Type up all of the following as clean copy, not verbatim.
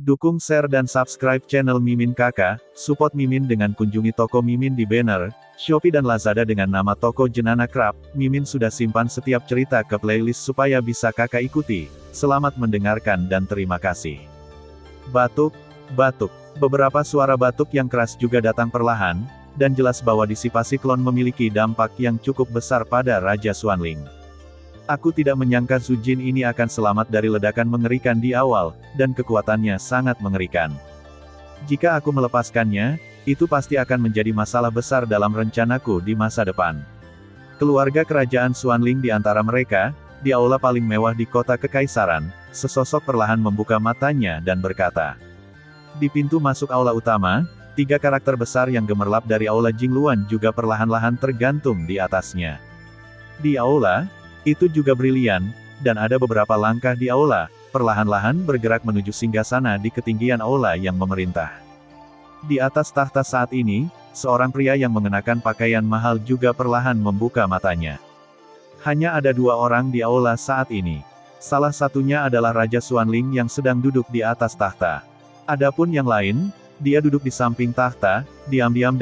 Dukung share dan subscribe channel Mimin Kakak, support Mimin dengan kunjungi toko Mimin di banner, Shopee dan Lazada dengan nama toko Jenana Craft. Mimin sudah simpan setiap cerita ke playlist supaya bisa kakak ikuti. Selamat mendengarkan dan terima kasih. Batuk, batuk. Beberapa suara batuk yang keras juga datang perlahan, dan jelas bahwa disipasi klon memiliki dampak yang cukup besar pada Raja Xuanling. Aku tidak menyangka Zhu Jin ini akan selamat dari ledakan mengerikan di awal, dan kekuatannya sangat mengerikan. Jika aku melepaskannya, itu pasti akan menjadi masalah besar dalam rencanaku di masa depan. Keluarga kerajaan Xuanling di antara mereka, di aula paling mewah di kota kekaisaran, sesosok perlahan membuka matanya dan berkata. Di pintu masuk aula utama, 3 karakter besar yang gemerlap dari aula Jingluan juga perlahan-lahan tergantung di atasnya. Di aula, itu juga brilian, dan ada beberapa langkah di aula, perlahan-lahan bergerak menuju singgasana di ketinggian aula yang memerintah. Di atas tahta saat ini, seorang pria yang mengenakan pakaian mahal juga perlahan membuka matanya. Hanya ada 2 orang di aula saat ini. Salah satunya adalah Raja Xuanling yang sedang duduk di atas tahta. Adapun yang lain, dia duduk di samping tahta, diam-diam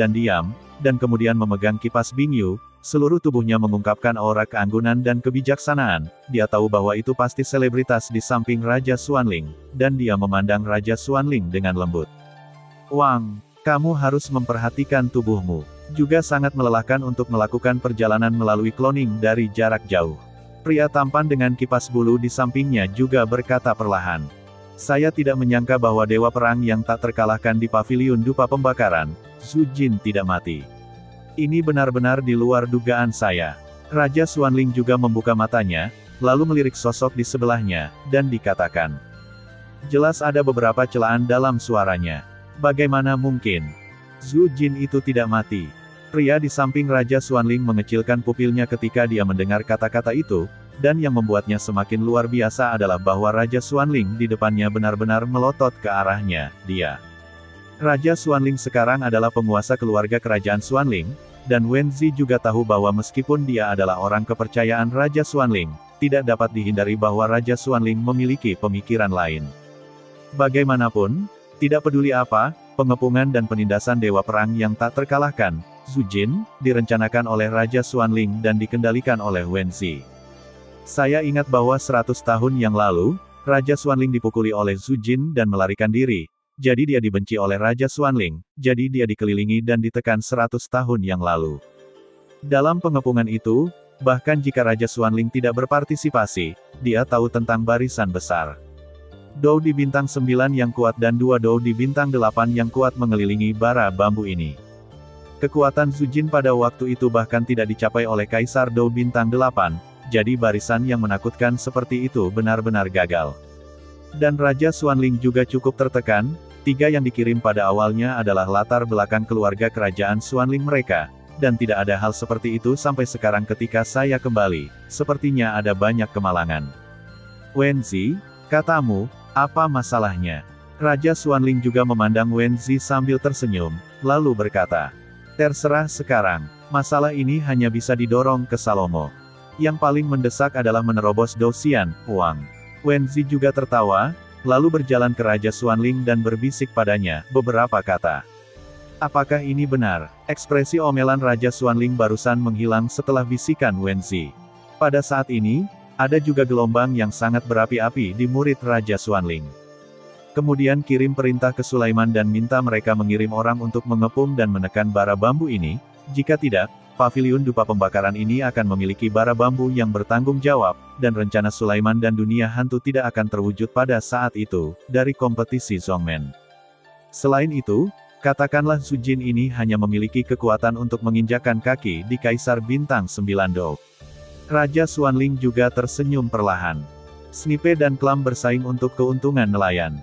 dan kemudian memegang kipas Bingyu. Seluruh tubuhnya mengungkapkan aura keanggunan dan kebijaksanaan. Dia tahu bahwa itu pasti selebritas di samping Raja Xuanling, dan dia memandang Raja Xuanling dengan lembut. Wang, kamu harus memperhatikan tubuhmu. Juga sangat melelahkan untuk melakukan perjalanan melalui cloning dari jarak jauh. Pria tampan dengan kipas bulu di sampingnya juga berkata perlahan. Saya tidak menyangka bahwa dewa perang yang tak terkalahkan di paviliun dupa pembakaran, Zhu Jin tidak mati. Ini benar-benar di luar dugaan saya. Raja Xuanling juga membuka matanya, lalu melirik sosok di sebelahnya, dan dikatakan. Jelas ada beberapa celaan dalam suaranya. Bagaimana mungkin? Zhu Jin itu tidak mati. Pria di samping Raja Xuanling mengecilkan pupilnya ketika dia mendengar kata-kata itu, dan yang membuatnya semakin luar biasa adalah bahwa Raja Xuanling di depannya benar-benar melotot ke arahnya, dia. Raja Xuanling sekarang adalah penguasa keluarga kerajaan Xuanling, dan Wen Zi juga tahu bahwa meskipun dia adalah orang kepercayaan Raja Xuanling, tidak dapat dihindari bahwa Raja Xuanling memiliki pemikiran lain. Bagaimanapun, tidak peduli apa, pengepungan dan penindasan dewa perang yang tak terkalahkan, Zhu Jin, direncanakan oleh Raja Xuanling dan dikendalikan oleh Wen Zi. Saya ingat bahwa 100 tahun yang lalu, Raja Xuanling dipukuli oleh Zhu Jin dan melarikan diri. Jadi dia dibenci oleh Raja Xuanling, jadi dia dikelilingi dan ditekan 100 tahun yang lalu. Dalam pengepungan itu, bahkan jika Raja Xuanling tidak berpartisipasi, dia tahu tentang barisan besar. Dou di bintang 9 yang kuat dan 2 dou di bintang 8 yang kuat mengelilingi bara bambu ini. Kekuatan Zhu Jin pada waktu itu bahkan tidak dicapai oleh Kaisar Dou bintang 8, jadi barisan yang menakutkan seperti itu benar-benar gagal. Dan Raja Xuanling juga cukup tertekan, 3 yang dikirim pada awalnya adalah latar belakang keluarga kerajaan Xuanling mereka, dan tidak ada hal seperti itu sampai sekarang ketika saya kembali, sepertinya ada banyak kemalangan. Wen Zi, katamu, apa masalahnya? Raja Xuanling juga memandang Wen Zi sambil tersenyum, lalu berkata, terserah sekarang, masalah ini hanya bisa didorong ke Salomo. Yang paling mendesak adalah menerobos Dou Xian, Wang. Wen Zi juga tertawa, lalu berjalan ke Raja Xuanling dan berbisik padanya beberapa kata. Apakah ini benar? Ekspresi omelan Raja Xuanling barusan menghilang setelah bisikan Wen Zi. Pada saat ini, ada juga gelombang yang sangat berapi-api di murid Raja Xuanling. Kemudian kirim perintah ke Sulaiman dan minta mereka mengirim orang untuk mengepung dan menekan bara bambu ini, jika tidak, paviliun dupa pembakaran ini akan memiliki bara bambu yang bertanggung jawab, dan rencana Sulaiman dan dunia hantu tidak akan terwujud pada saat itu, dari kompetisi Zhongmen. Selain itu, katakanlah Zhu Jin ini hanya memiliki kekuatan untuk menginjakkan kaki di Kaisar Bintang 9 Dou. Raja Xuanling juga tersenyum perlahan. Snipe dan Klam bersaing untuk keuntungan nelayan.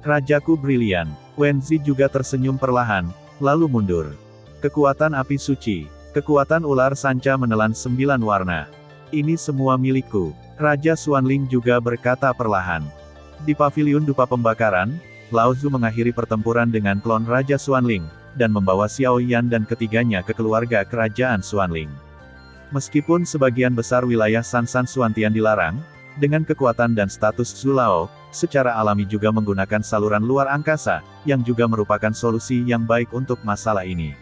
Rajaku brilian. Wen Zi juga tersenyum perlahan, lalu mundur. Kekuatan api suci. Kekuatan ular sanca menelan 9 warna. Ini semua milikku. Raja Xuanling juga berkata perlahan. Di paviliun dupa pembakaran, Lao Zhu mengakhiri pertempuran dengan klon Raja Xuanling, dan membawa Xiao Yan dan ketiganya ke keluarga kerajaan Xuanling. Meskipun sebagian besar wilayah Sansan Xuantian dilarang, Dengan kekuatan dan status Zulao, secara alami juga menggunakan saluran luar angkasa, yang juga merupakan solusi yang baik untuk masalah ini.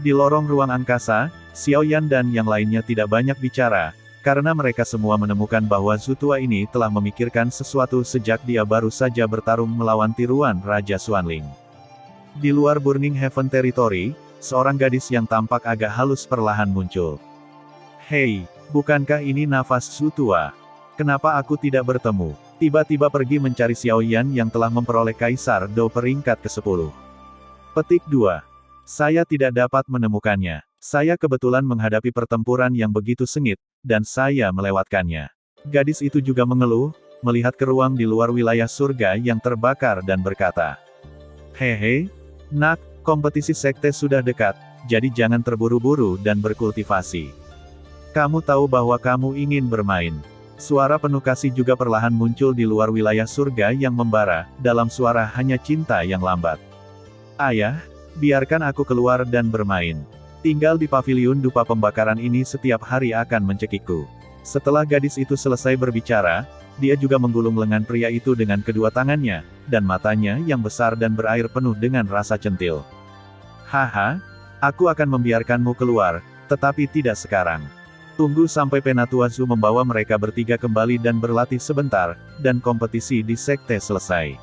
Di lorong ruang angkasa, Xiaoyan dan yang lainnya tidak banyak bicara, karena mereka semua menemukan bahwa Zutua ini telah memikirkan sesuatu sejak dia baru saja bertarung melawan tiruan Raja Xuanling. Di luar Burning Heaven Territory, seorang gadis yang tampak agak halus perlahan muncul. Hei, bukankah ini nafas Zutua? Kenapa aku tidak bertemu? Tiba-tiba pergi mencari Xiaoyan yang telah memperoleh Kaisar Do peringkat ke-10. Petik 2. Saya tidak dapat menemukannya. Saya kebetulan menghadapi pertempuran yang begitu sengit, dan saya melewatkannya. Gadis itu juga mengeluh, melihat ke ruang di luar wilayah surga yang terbakar dan berkata, "Hehe, nak, kompetisi sekte sudah dekat, jadi jangan terburu-buru dan berkultivasi. Kamu tahu bahwa kamu ingin bermain." Suara penuh kasih juga perlahan muncul di luar wilayah surga yang membara, dalam suara hanya cinta yang lambat. "Ayah, biarkan aku keluar dan bermain. Tinggal di paviliun dupa pembakaran ini setiap hari akan mencekikku." Setelah gadis itu selesai berbicara, dia juga menggulung lengan pria itu dengan kedua tangannya, dan matanya yang besar dan berair penuh dengan rasa centil. "Haha, aku akan membiarkanmu keluar, tetapi tidak sekarang. Tunggu sampai Penatua Zhu membawa mereka bertiga kembali dan berlatih sebentar, dan kompetisi di sekte selesai."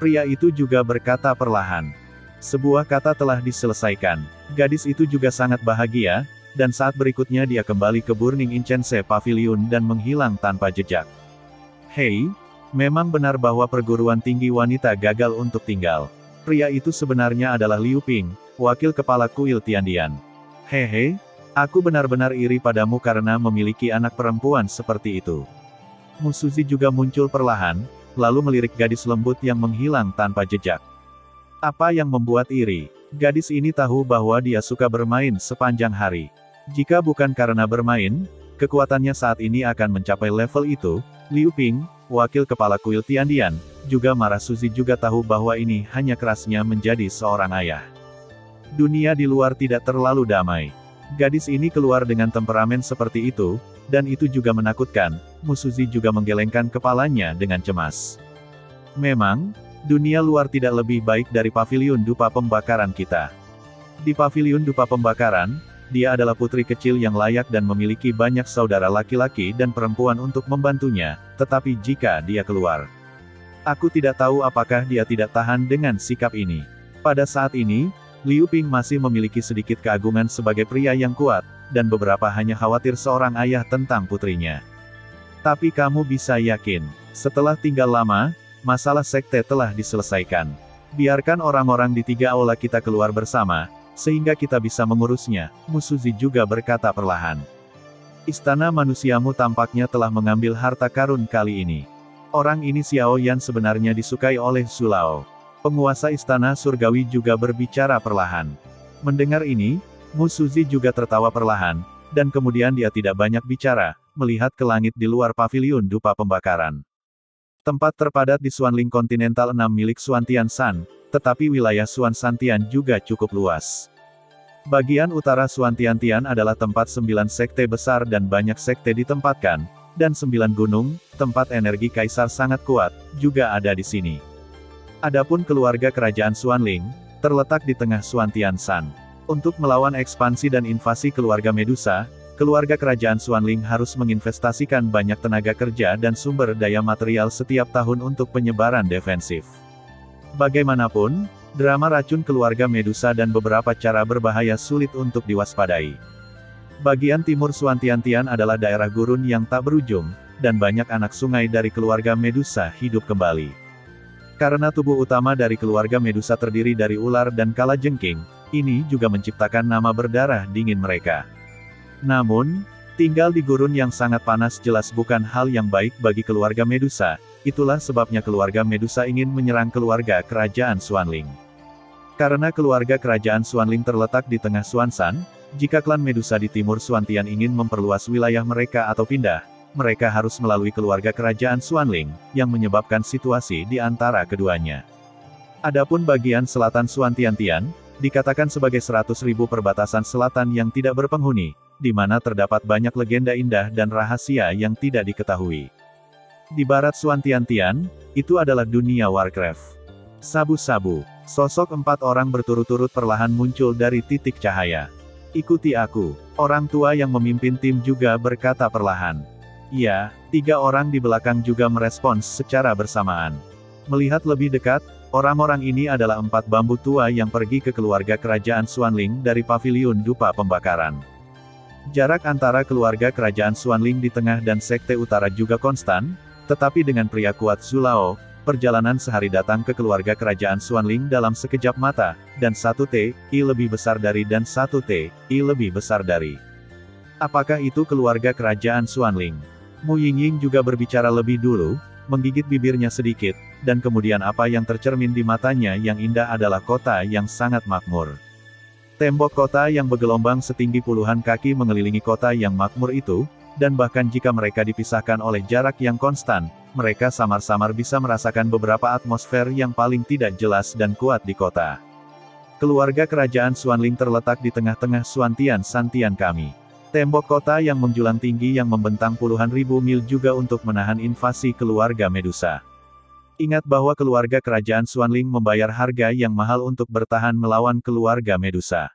Pria itu juga berkata perlahan. Sebuah kata telah diselesaikan. Gadis itu juga sangat bahagia, dan saat berikutnya dia kembali ke Burning Incense Pavilion dan menghilang tanpa jejak. Hei, memang benar bahwa perguruan tinggi wanita gagal untuk tinggal. Pria itu sebenarnya adalah Liu Ping, wakil kepala kuil Tiandian. Hehe, aku benar-benar iri padamu karena memiliki anak perempuan seperti itu. Mu Suzy juga muncul perlahan, lalu melirik gadis lembut yang menghilang tanpa jejak. Apa yang membuat iri? Gadis ini tahu bahwa dia suka bermain sepanjang hari. Jika bukan karena bermain, kekuatannya saat ini akan mencapai level itu. Liu Ping, wakil kepala kuil Tiandian, juga marah. Suzy juga tahu bahwa ini hanya kerasnya menjadi seorang ayah. Dunia di luar tidak terlalu damai. Gadis ini keluar dengan temperamen seperti itu, dan itu juga menakutkan. Mu Suzy juga menggelengkan kepalanya dengan cemas. Memang, dunia luar tidak lebih baik dari paviliun dupa pembakaran kita. Di paviliun dupa pembakaran, dia adalah putri kecil yang layak dan memiliki banyak saudara laki-laki dan perempuan untuk membantunya, tetapi jika dia keluar, aku tidak tahu apakah dia tidak tahan dengan sikap ini. Pada saat ini, Liu Ping masih memiliki sedikit keagungan sebagai pria yang kuat, dan beberapa hanya khawatir seorang ayah tentang putrinya. Tapi kamu bisa yakin, setelah tinggal lama, masalah sekte telah diselesaikan. Biarkan orang-orang di 3 aula kita keluar bersama, sehingga kita bisa mengurusnya. Mu Suzy juga berkata perlahan. Istana manusiamu tampaknya telah mengambil harta karun kali ini. Orang ini Xiaoyan sebenarnya disukai oleh Zulao. Penguasa istana surgawi juga berbicara perlahan. Mendengar ini, Mu Suzy juga tertawa perlahan, dan kemudian dia tidak banyak bicara, melihat ke langit di luar paviliun dupa pembakaran. Tempat terpadat di Xuanling Continental 6 milik Xuan Tianshan, tetapi wilayah Xuan Shantian juga cukup luas. Bagian utara Xuan Tiantian adalah tempat 9 sekte besar dan banyak sekte ditempatkan, dan 9 gunung, tempat energi kaisar sangat kuat, juga ada di sini. Adapun keluarga kerajaan Xuanling, terletak di tengah Xuan Tianshan. Untuk melawan ekspansi dan invasi keluarga Medusa, keluarga kerajaan Xuanling harus menginvestasikan banyak tenaga kerja dan sumber daya material setiap tahun untuk penyebaran defensif. Bagaimanapun, drama racun keluarga Medusa dan beberapa cara berbahaya sulit untuk diwaspadai. Bagian timur Xuan Tiantian adalah daerah gurun yang tak berujung, dan banyak anak sungai dari keluarga Medusa hidup kembali. Karena tubuh utama dari keluarga Medusa terdiri dari ular dan kalajengking, ini juga menciptakan nama berdarah dingin mereka. Namun, tinggal di gurun yang sangat panas jelas bukan hal yang baik bagi keluarga Medusa, itulah sebabnya keluarga Medusa ingin menyerang keluarga kerajaan Xuanling. Karena keluarga kerajaan Xuanling terletak di tengah Xuanshan, jika klan Medusa di timur Xuantian ingin memperluas wilayah mereka atau pindah, mereka harus melalui keluarga kerajaan Xuanling, yang menyebabkan situasi di antara keduanya. Adapun bagian selatan Xuan Tiantian, dikatakan sebagai 100.000 perbatasan selatan yang tidak berpenghuni, di mana terdapat banyak legenda indah dan rahasia yang tidak diketahui. Di barat Suantian-Tian, itu adalah dunia Warcraft. Sabu-sabu. Sosok 4 orang berturut-turut perlahan muncul dari titik cahaya. Ikuti aku. Orang tua yang memimpin tim juga berkata perlahan. Ya, 3 orang di belakang juga merespons secara bersamaan. Melihat lebih dekat, orang-orang ini adalah 4 bambu tua yang pergi ke keluarga kerajaan Xuanling dari paviliun dupa pembakaran. Jarak antara keluarga kerajaan Xuanling di tengah dan sekte utara juga konstan, tetapi dengan pria kuat Zulao, perjalanan sehari datang ke keluarga kerajaan Xuanling dalam sekejap mata, dan 1 T.I. lebih besar dari dan 1 T.I. lebih besar dari. Apakah itu keluarga kerajaan Xuanling? Mu Yingying juga berbicara lebih dulu, menggigit bibirnya sedikit, dan kemudian apa yang tercermin di matanya yang indah adalah kota yang sangat makmur. Tembok kota yang bergelombang setinggi puluhan kaki mengelilingi kota yang makmur itu, dan bahkan jika mereka dipisahkan oleh jarak yang konstan, mereka samar-samar bisa merasakan beberapa atmosfer yang paling tidak jelas dan kuat di kota. Keluarga kerajaan Xuanling terletak di tengah-tengah Suantian-Santian kami. Tembok kota yang menjulang tinggi yang membentang puluhan ribu mil juga untuk menahan invasi keluarga Medusa. Ingat bahwa keluarga kerajaan Xuanling membayar harga yang mahal untuk bertahan melawan keluarga Medusa.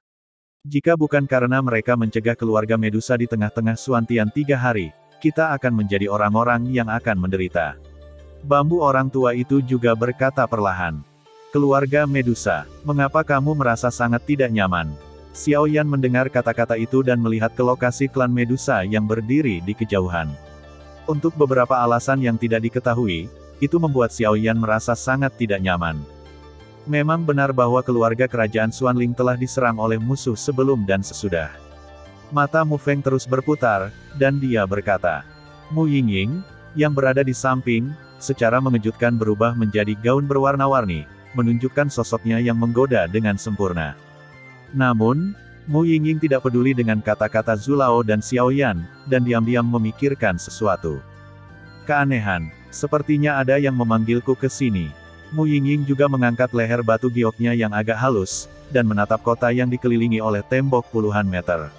Jika bukan karena mereka mencegah keluarga Medusa di tengah-tengah Suantian 3 hari, kita akan menjadi orang-orang yang akan menderita. Bambu orang tua itu juga berkata perlahan. Keluarga Medusa, mengapa kamu merasa sangat tidak nyaman? Xiao Yan mendengar kata-kata itu dan melihat ke lokasi klan Medusa yang berdiri di kejauhan. Untuk beberapa alasan yang tidak diketahui, itu membuat Xiao Yan merasa sangat tidak nyaman. Memang benar bahwa keluarga kerajaan Xuanling telah diserang oleh musuh sebelum dan sesudah. Mata Mu Feng terus berputar, dan dia berkata. Mu Yingying, yang berada di samping, secara mengejutkan berubah menjadi gaun berwarna-warni, menunjukkan sosoknya yang menggoda dengan sempurna. Namun, Mu Yingying tidak peduli dengan kata-kata Zulao dan Xiao Yan, dan diam-diam memikirkan sesuatu. Keanehan, sepertinya ada yang memanggilku ke sini. Mu Yingying juga mengangkat leher batu gioknya yang agak halus, dan menatap kota yang dikelilingi oleh tembok puluhan meter.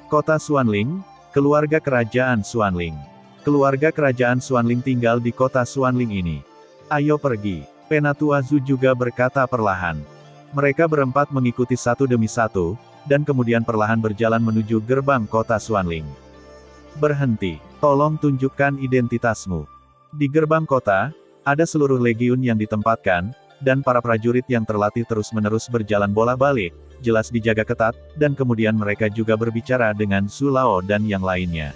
Kota Xuanling, keluarga kerajaan Xuanling. Keluarga kerajaan Xuanling tinggal di kota Xuanling ini. Ayo pergi. Penatua Zhu juga berkata perlahan. Mereka berempat mengikuti satu demi satu, dan kemudian perlahan berjalan menuju gerbang kota Xuanling. Berhenti. Tolong tunjukkan identitasmu. Di gerbang kota, ada seluruh legiun yang ditempatkan, dan para prajurit yang terlatih terus-menerus berjalan bola-balik, jelas dijaga ketat, dan kemudian mereka juga berbicara dengan Zulao dan yang lainnya.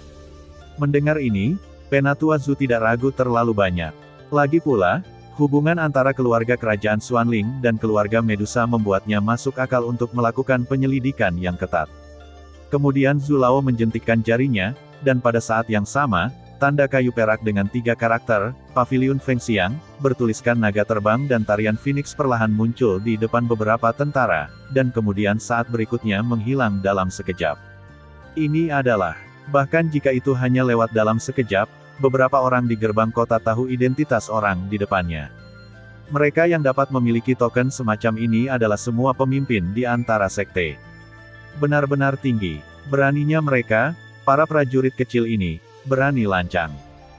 Mendengar ini, Penatua Zhu tidak ragu terlalu banyak. Lagi pula, hubungan antara keluarga kerajaan Xuanling dan keluarga Medusa membuatnya masuk akal untuk melakukan penyelidikan yang ketat. Kemudian Zulao menjentikkan jarinya, dan pada saat yang sama, tanda kayu perak dengan 3 karakter, Paviliun Fengxiang, bertuliskan naga terbang dan tarian Phoenix perlahan muncul di depan beberapa tentara, dan kemudian saat berikutnya menghilang dalam sekejap. Ini adalah, bahkan jika itu hanya lewat dalam sekejap, beberapa orang di gerbang kota tahu identitas orang di depannya. Mereka yang dapat memiliki token semacam ini adalah semua pemimpin di antara sekte. Benar-benar tinggi, beraninya mereka, para prajurit kecil ini, berani lancang.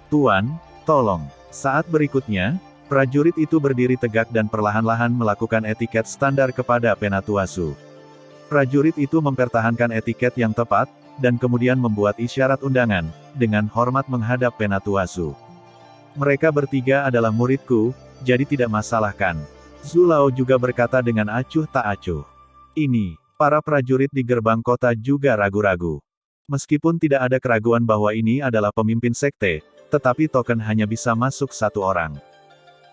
Tuan, tolong. Saat berikutnya, prajurit itu berdiri tegak dan perlahan-lahan melakukan etiket standar kepada Penatua Zhu. Prajurit itu mempertahankan etiket yang tepat, dan kemudian membuat isyarat undangan, dengan hormat menghadap Penatua Zhu. Mereka bertiga adalah muridku, jadi tidak masalahkan. Zulao juga berkata dengan acuh tak acuh. Ini, para prajurit di gerbang kota juga ragu-ragu. Meskipun tidak ada keraguan bahwa ini adalah pemimpin sekte, tetapi token hanya bisa masuk 1 orang.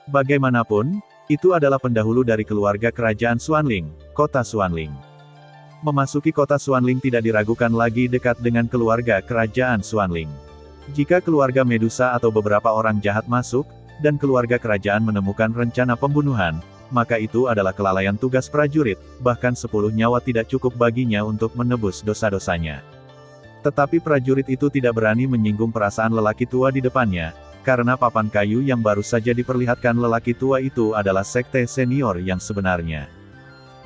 Bagaimanapun, itu adalah pendahulu dari keluarga kerajaan Xuanling, kota Xuanling. Memasuki kota Xuanling tidak diragukan lagi dekat dengan keluarga kerajaan Xuanling. Jika keluarga Medusa atau beberapa orang jahat masuk, dan keluarga kerajaan menemukan rencana pembunuhan, maka itu adalah kelalaian tugas prajurit, bahkan 10 nyawa tidak cukup baginya untuk menebus dosa-dosanya. Tetapi prajurit itu tidak berani menyinggung perasaan lelaki tua di depannya, karena papan kayu yang baru saja diperlihatkan lelaki tua itu adalah sekte senior yang sebenarnya.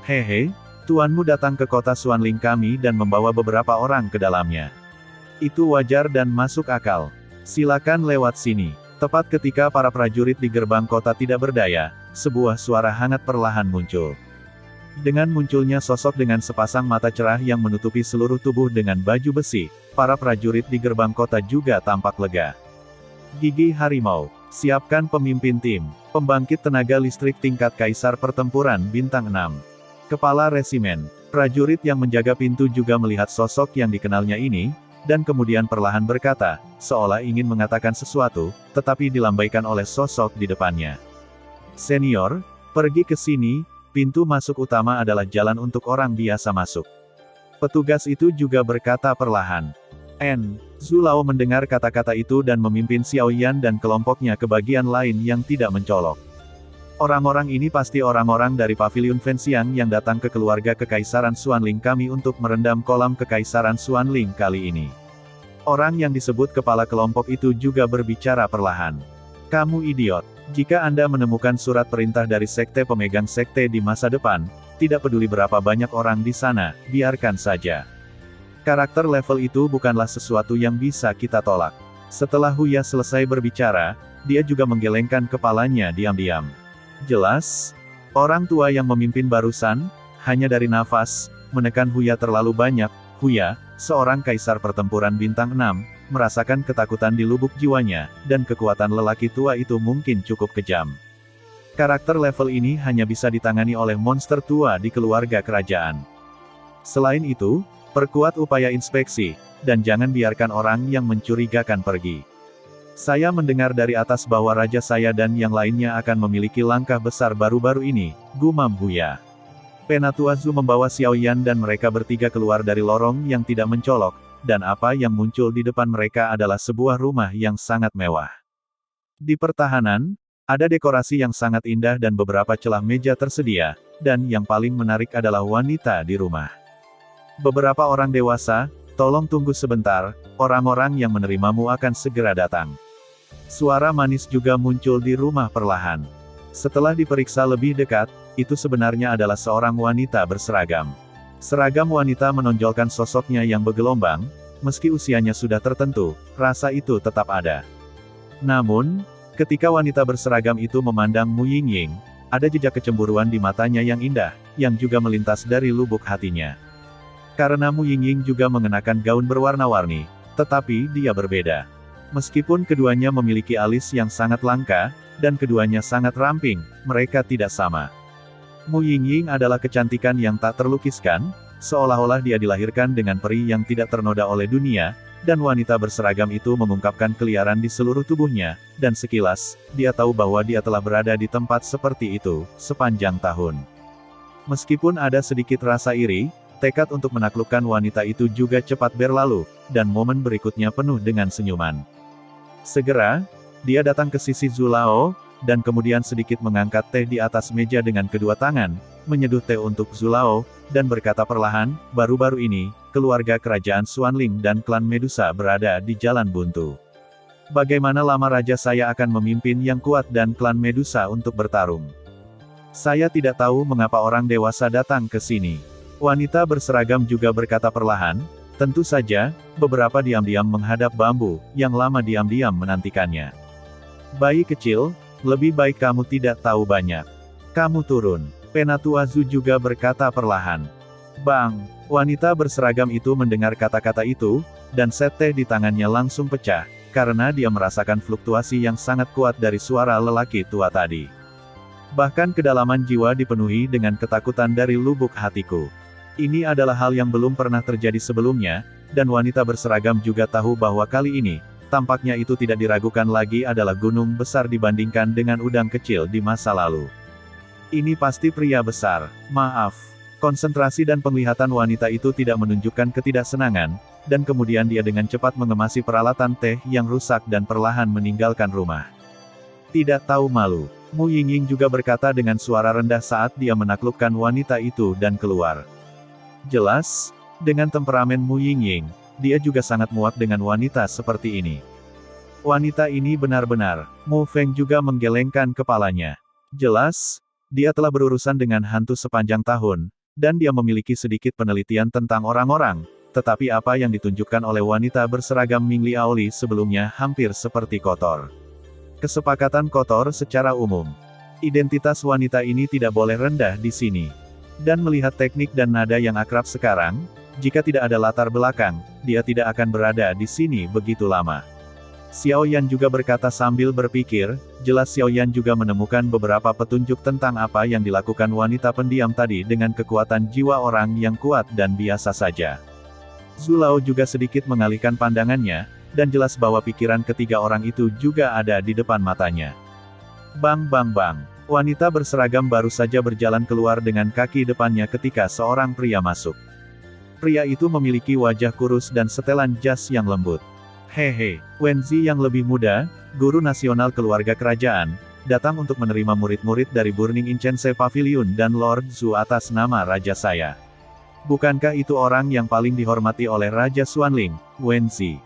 Hehe, tuanmu datang ke kota Xuanling kami dan membawa beberapa orang ke dalamnya. Itu wajar dan masuk akal. Silakan lewat sini. Tepat ketika para prajurit di gerbang kota tidak berdaya, sebuah suara hangat perlahan muncul. Dengan munculnya sosok dengan sepasang mata cerah yang menutupi seluruh tubuh dengan baju besi, para prajurit di gerbang kota juga tampak lega. Gigi harimau, siapkan pemimpin tim, pembangkit tenaga listrik tingkat kaisar pertempuran bintang 6. Kepala resimen, prajurit yang menjaga pintu juga melihat sosok yang dikenalnya ini, dan kemudian perlahan berkata, seolah ingin mengatakan sesuatu, tetapi dilambaikan oleh sosok di depannya. Senior, pergi ke sini, pintu masuk utama adalah jalan untuk orang biasa masuk. Petugas itu juga berkata perlahan. Zulao mendengar kata-kata itu dan memimpin Xiao Yan dan kelompoknya ke bagian lain yang tidak mencolok. Orang-orang ini pasti orang-orang dari Paviliun Fenxiang yang datang ke keluarga Kekaisaran Xuanling kami untuk merendam kolam Kekaisaran Xuanling kali ini. Orang yang disebut kepala kelompok itu juga berbicara perlahan. Kamu idiot. Jika Anda menemukan surat perintah dari sekte pemegang sekte di masa depan, tidak peduli berapa banyak orang di sana, biarkan saja. Karakter level itu bukanlah sesuatu yang bisa kita tolak. Setelah Huya selesai berbicara, dia juga menggelengkan kepalanya diam-diam. Jelas, orang tua yang memimpin barusan, hanya dari nafas, menekan Huya terlalu banyak. Huya, seorang kaisar pertempuran bintang 6, merasakan ketakutan di lubuk jiwanya, dan kekuatan lelaki tua itu mungkin cukup kejam. Karakter level ini hanya bisa ditangani oleh monster tua di keluarga kerajaan. Selain itu, perkuat upaya inspeksi, dan jangan biarkan orang yang mencurigakan pergi. Saya mendengar dari atas bahwa raja saya dan yang lainnya akan memiliki langkah besar baru-baru ini, gumam Huya. Penatua Zhu membawa Xiao Yan dan mereka bertiga keluar dari lorong yang tidak mencolok, dan apa yang muncul di depan mereka adalah sebuah rumah yang sangat mewah. Di pertahanan, ada dekorasi yang sangat indah dan beberapa celah meja tersedia, dan yang paling menarik adalah wanita di rumah. Beberapa orang dewasa, tolong tunggu sebentar, orang-orang yang menerimamu akan segera datang. Suara manis juga muncul di rumah perlahan. Setelah diperiksa lebih dekat, itu sebenarnya adalah seorang wanita berseragam. Seragam wanita menonjolkan sosoknya yang bergelombang, meski usianya sudah tertentu, rasa itu tetap ada. Namun, ketika wanita berseragam itu memandang Mu Yingying, ada jejak kecemburuan di matanya yang indah, yang juga melintas dari lubuk hatinya. Karena Mu Yingying juga mengenakan gaun berwarna-warni, tetapi dia berbeda. Meskipun keduanya memiliki alis yang sangat langka, dan keduanya sangat ramping, mereka tidak sama. Mu Yingying adalah kecantikan yang tak terlukiskan, seolah-olah dia dilahirkan dengan peri yang tidak ternoda oleh dunia, dan wanita berseragam itu mengungkapkan keliaran di seluruh tubuhnya, dan sekilas, dia tahu bahwa dia telah berada di tempat seperti itu, sepanjang tahun. Meskipun ada sedikit rasa iri, tekad untuk menaklukkan wanita itu juga cepat berlalu, dan momen berikutnya penuh dengan senyuman. Segera, dia datang ke sisi Zulao, dan kemudian sedikit mengangkat teh di atas meja dengan kedua tangan, menyeduh teh untuk Zulao, dan berkata perlahan, baru-baru ini, keluarga kerajaan Xuanling dan klan Medusa berada di jalan buntu. Bagaimana lama raja saya akan memimpin yang kuat dan klan Medusa untuk bertarung? Saya tidak tahu mengapa orang dewasa datang ke sini. Wanita berseragam juga berkata perlahan, tentu saja, beberapa diam-diam menghadap bambu, yang lama diam-diam menantikannya. Bayi kecil, lebih baik kamu tidak tahu banyak. Kamu turun. Penatua Zhu juga berkata perlahan. Bang! Wanita berseragam itu mendengar kata-kata itu, dan set teh di tangannya langsung pecah, karena dia merasakan fluktuasi yang sangat kuat dari suara lelaki tua tadi. Bahkan kedalaman jiwa dipenuhi dengan ketakutan dari lubuk hatiku. Ini adalah hal yang belum pernah terjadi sebelumnya, dan wanita berseragam juga tahu bahwa kali ini, tampaknya itu tidak diragukan lagi adalah gunung besar dibandingkan dengan udang kecil di masa lalu. Ini pasti pria besar. Maaf. Konsentrasi dan penglihatan wanita itu tidak menunjukkan ketidaksenangan, dan kemudian dia dengan cepat mengemasi peralatan teh yang rusak dan perlahan meninggalkan rumah. Tidak tahu malu. Mu Yingying juga berkata dengan suara rendah saat dia menaklukkan wanita itu dan keluar. Jelas, dengan temperamen Mu Yingying, dia juga sangat muak dengan wanita seperti ini. Wanita ini benar-benar, Mu Feng juga menggelengkan kepalanya. Jelas, dia telah berurusan dengan hantu sepanjang tahun, dan dia memiliki sedikit penelitian tentang orang-orang, tetapi apa yang ditunjukkan oleh wanita berseragam Ming Liaoli sebelumnya hampir seperti kotor. Kesepakatan kotor secara umum. Identitas wanita ini tidak boleh rendah di sini. Dan melihat teknik dan nada yang akrab sekarang, jika tidak ada latar belakang, dia tidak akan berada di sini begitu lama. Xiao Yan juga berkata sambil berpikir, jelas Xiao Yan juga menemukan beberapa petunjuk tentang apa yang dilakukan wanita pendiam tadi dengan kekuatan jiwa orang yang kuat dan biasa saja. Zulao juga sedikit mengalihkan pandangannya, dan jelas bahwa pikiran ketiga orang itu juga ada di depan matanya. Bang bang bang. Wanita berseragam baru saja berjalan keluar dengan kaki depannya ketika seorang pria masuk. Pria itu memiliki wajah kurus dan setelan jas yang lembut. Hehe, Wenzi yang lebih muda, guru nasional keluarga kerajaan, datang untuk menerima murid-murid dari Burning Incense Pavilion dan Lord Zhu atas nama raja saya. Bukankah itu orang yang paling dihormati oleh Raja Xuanling, Wenzi?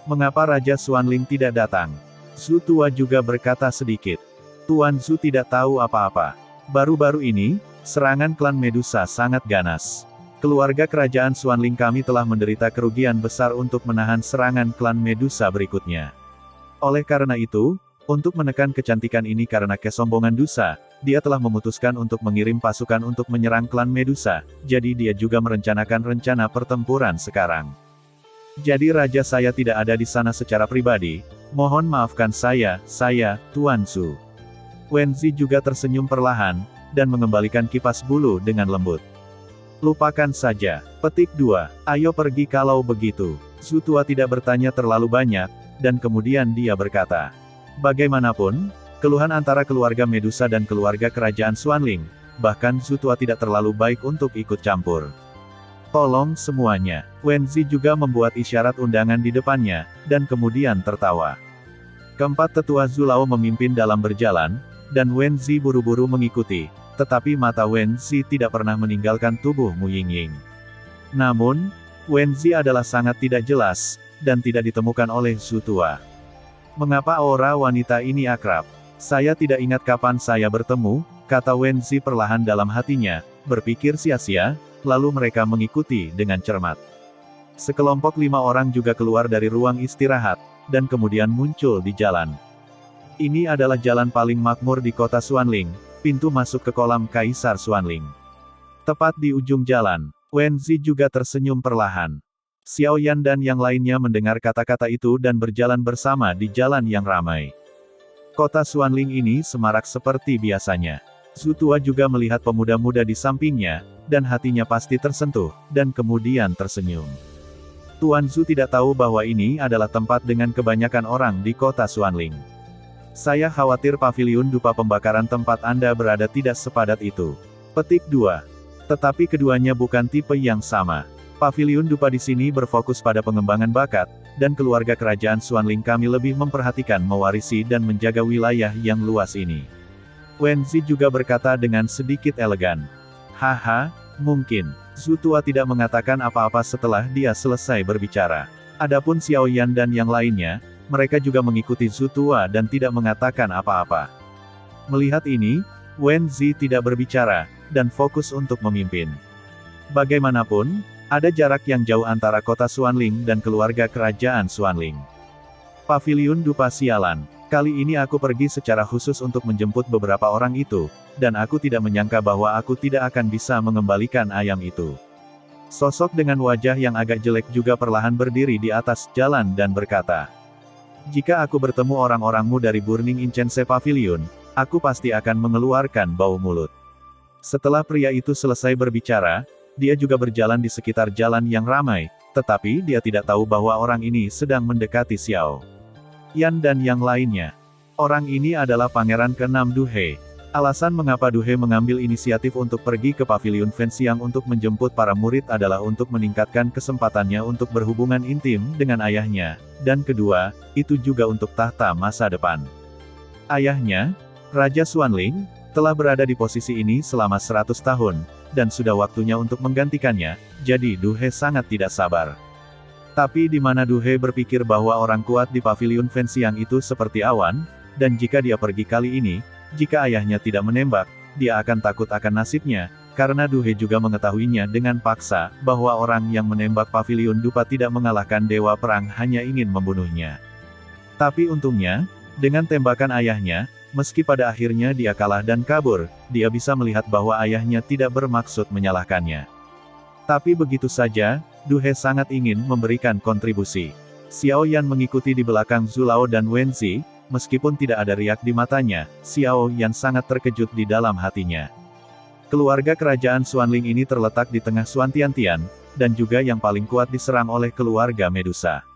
Mengapa Raja Xuanling tidak datang? Zhu tua juga berkata sedikit. Tuan Zhu tidak tahu apa-apa. Baru-baru ini, serangan klan Medusa sangat ganas. Keluarga kerajaan Xuanling kami telah menderita kerugian besar untuk menahan serangan klan Medusa berikutnya. Oleh karena itu, untuk menekan kecantikan ini karena kesombongan Dusa, dia telah memutuskan untuk mengirim pasukan untuk menyerang klan Medusa, jadi dia juga merencanakan rencana pertempuran sekarang. Jadi raja saya tidak ada di sana secara pribadi, mohon maafkan saya, Tuan Zhu. Wenzi juga tersenyum perlahan, dan mengembalikan kipas bulu dengan lembut. Lupakan saja. Petik 2. Ayo pergi kalau begitu. Zhu tua tidak bertanya terlalu banyak, dan kemudian dia berkata. Bagaimanapun, keluhan antara keluarga Medusa dan keluarga kerajaan Xuanling, bahkan Zhu tua tidak terlalu baik untuk ikut campur. Tolong semuanya. Wenzi juga membuat isyarat undangan di depannya, dan kemudian tertawa. Keempat tetua Zulao memimpin dalam berjalan, dan Wenzi buru-buru mengikuti. Tetapi mata Wenzi tidak pernah meninggalkan tubuh Mu Yingying. Namun, Wenzi adalah sangat tidak jelas, dan tidak ditemukan oleh Zhu tua. Mengapa aura wanita ini akrab? Saya tidak ingat kapan saya bertemu, kata Wenzi perlahan dalam hatinya, berpikir sia-sia, lalu mereka mengikuti dengan cermat. Sekelompok 5 orang juga keluar dari ruang istirahat, dan kemudian muncul di jalan. Ini adalah jalan paling makmur di kota Xuanling, pintu masuk ke kolam Kaisar Xuanling. Tepat di ujung jalan, Wenzi juga tersenyum perlahan. Xiao Yan dan yang lainnya mendengar kata-kata itu dan berjalan bersama di jalan yang ramai. Kota Xuanling ini semarak seperti biasanya. Zhu tua juga melihat pemuda-muda di sampingnya, dan hatinya pasti tersentuh, dan kemudian tersenyum. Tuan Zhu tidak tahu bahwa ini adalah tempat dengan kebanyakan orang di kota Xuanling. Saya khawatir pavilion dupa pembakaran tempat Anda berada tidak sepadat itu. Petik 2. Tetapi keduanya bukan tipe yang sama. Pavilion dupa di sini berfokus pada pengembangan bakat, dan keluarga kerajaan Xuanling kami lebih memperhatikan mewarisi dan menjaga wilayah yang luas ini. Wenzi juga berkata dengan sedikit elegan. Haha, mungkin. Zhu tua tidak mengatakan apa-apa setelah dia selesai berbicara. Adapun Xiao Yan dan yang lainnya, mereka juga mengikuti Zhu tua dan tidak mengatakan apa-apa. Melihat ini, Wenzi tidak berbicara, dan fokus untuk memimpin. Bagaimanapun, ada jarak yang jauh antara kota Xuanling dan keluarga kerajaan Xuanling. Pavilion dupa sialan. Kali ini aku pergi secara khusus untuk menjemput beberapa orang itu, dan aku tidak menyangka bahwa aku tidak akan bisa mengembalikan ayam itu. Sosok dengan wajah yang agak jelek juga perlahan berdiri di atas jalan dan berkata. Jika aku bertemu orang-orangmu dari Burning Incense Pavilion, aku pasti akan mengeluarkan bau mulut. Setelah pria itu selesai berbicara, dia juga berjalan di sekitar jalan yang ramai, tetapi dia tidak tahu bahwa orang ini sedang mendekati Xiao Yan dan yang lainnya. Orang ini adalah Pangeran ke-6 Du He. Alasan mengapa Du He mengambil inisiatif untuk pergi ke Pavilion Fenxiang untuk menjemput para murid adalah untuk meningkatkan kesempatannya untuk berhubungan intim dengan ayahnya, dan kedua, itu juga untuk tahta masa depan. Ayahnya, Raja Xuanling, telah berada di posisi ini selama 100 tahun, dan sudah waktunya untuk menggantikannya, jadi Du He sangat tidak sabar. Tapi di mana Du He berpikir bahwa orang kuat di Pavilion Fenxiang itu seperti awan, dan jika dia pergi kali ini, jika ayahnya tidak menembak, dia akan takut akan nasibnya, karena Du He juga mengetahuinya dengan paksa, bahwa orang yang menembak Pavilion dupa tidak mengalahkan dewa perang hanya ingin membunuhnya. Tapi untungnya, Dengan tembakan ayahnya, meski pada akhirnya dia kalah dan kabur, dia bisa melihat bahwa ayahnya tidak bermaksud menyalahkannya. Tapi begitu saja, Du He sangat ingin memberikan kontribusi. Xiao Yan mengikuti di belakang Zhu Lao dan Wen Zi, meskipun tidak ada riak di matanya, Xiao Yan sangat terkejut di dalam hatinya. Keluarga kerajaan Xuanling ini terletak di tengah Xuantiantian, dan juga yang paling kuat diserang oleh keluarga Medusa.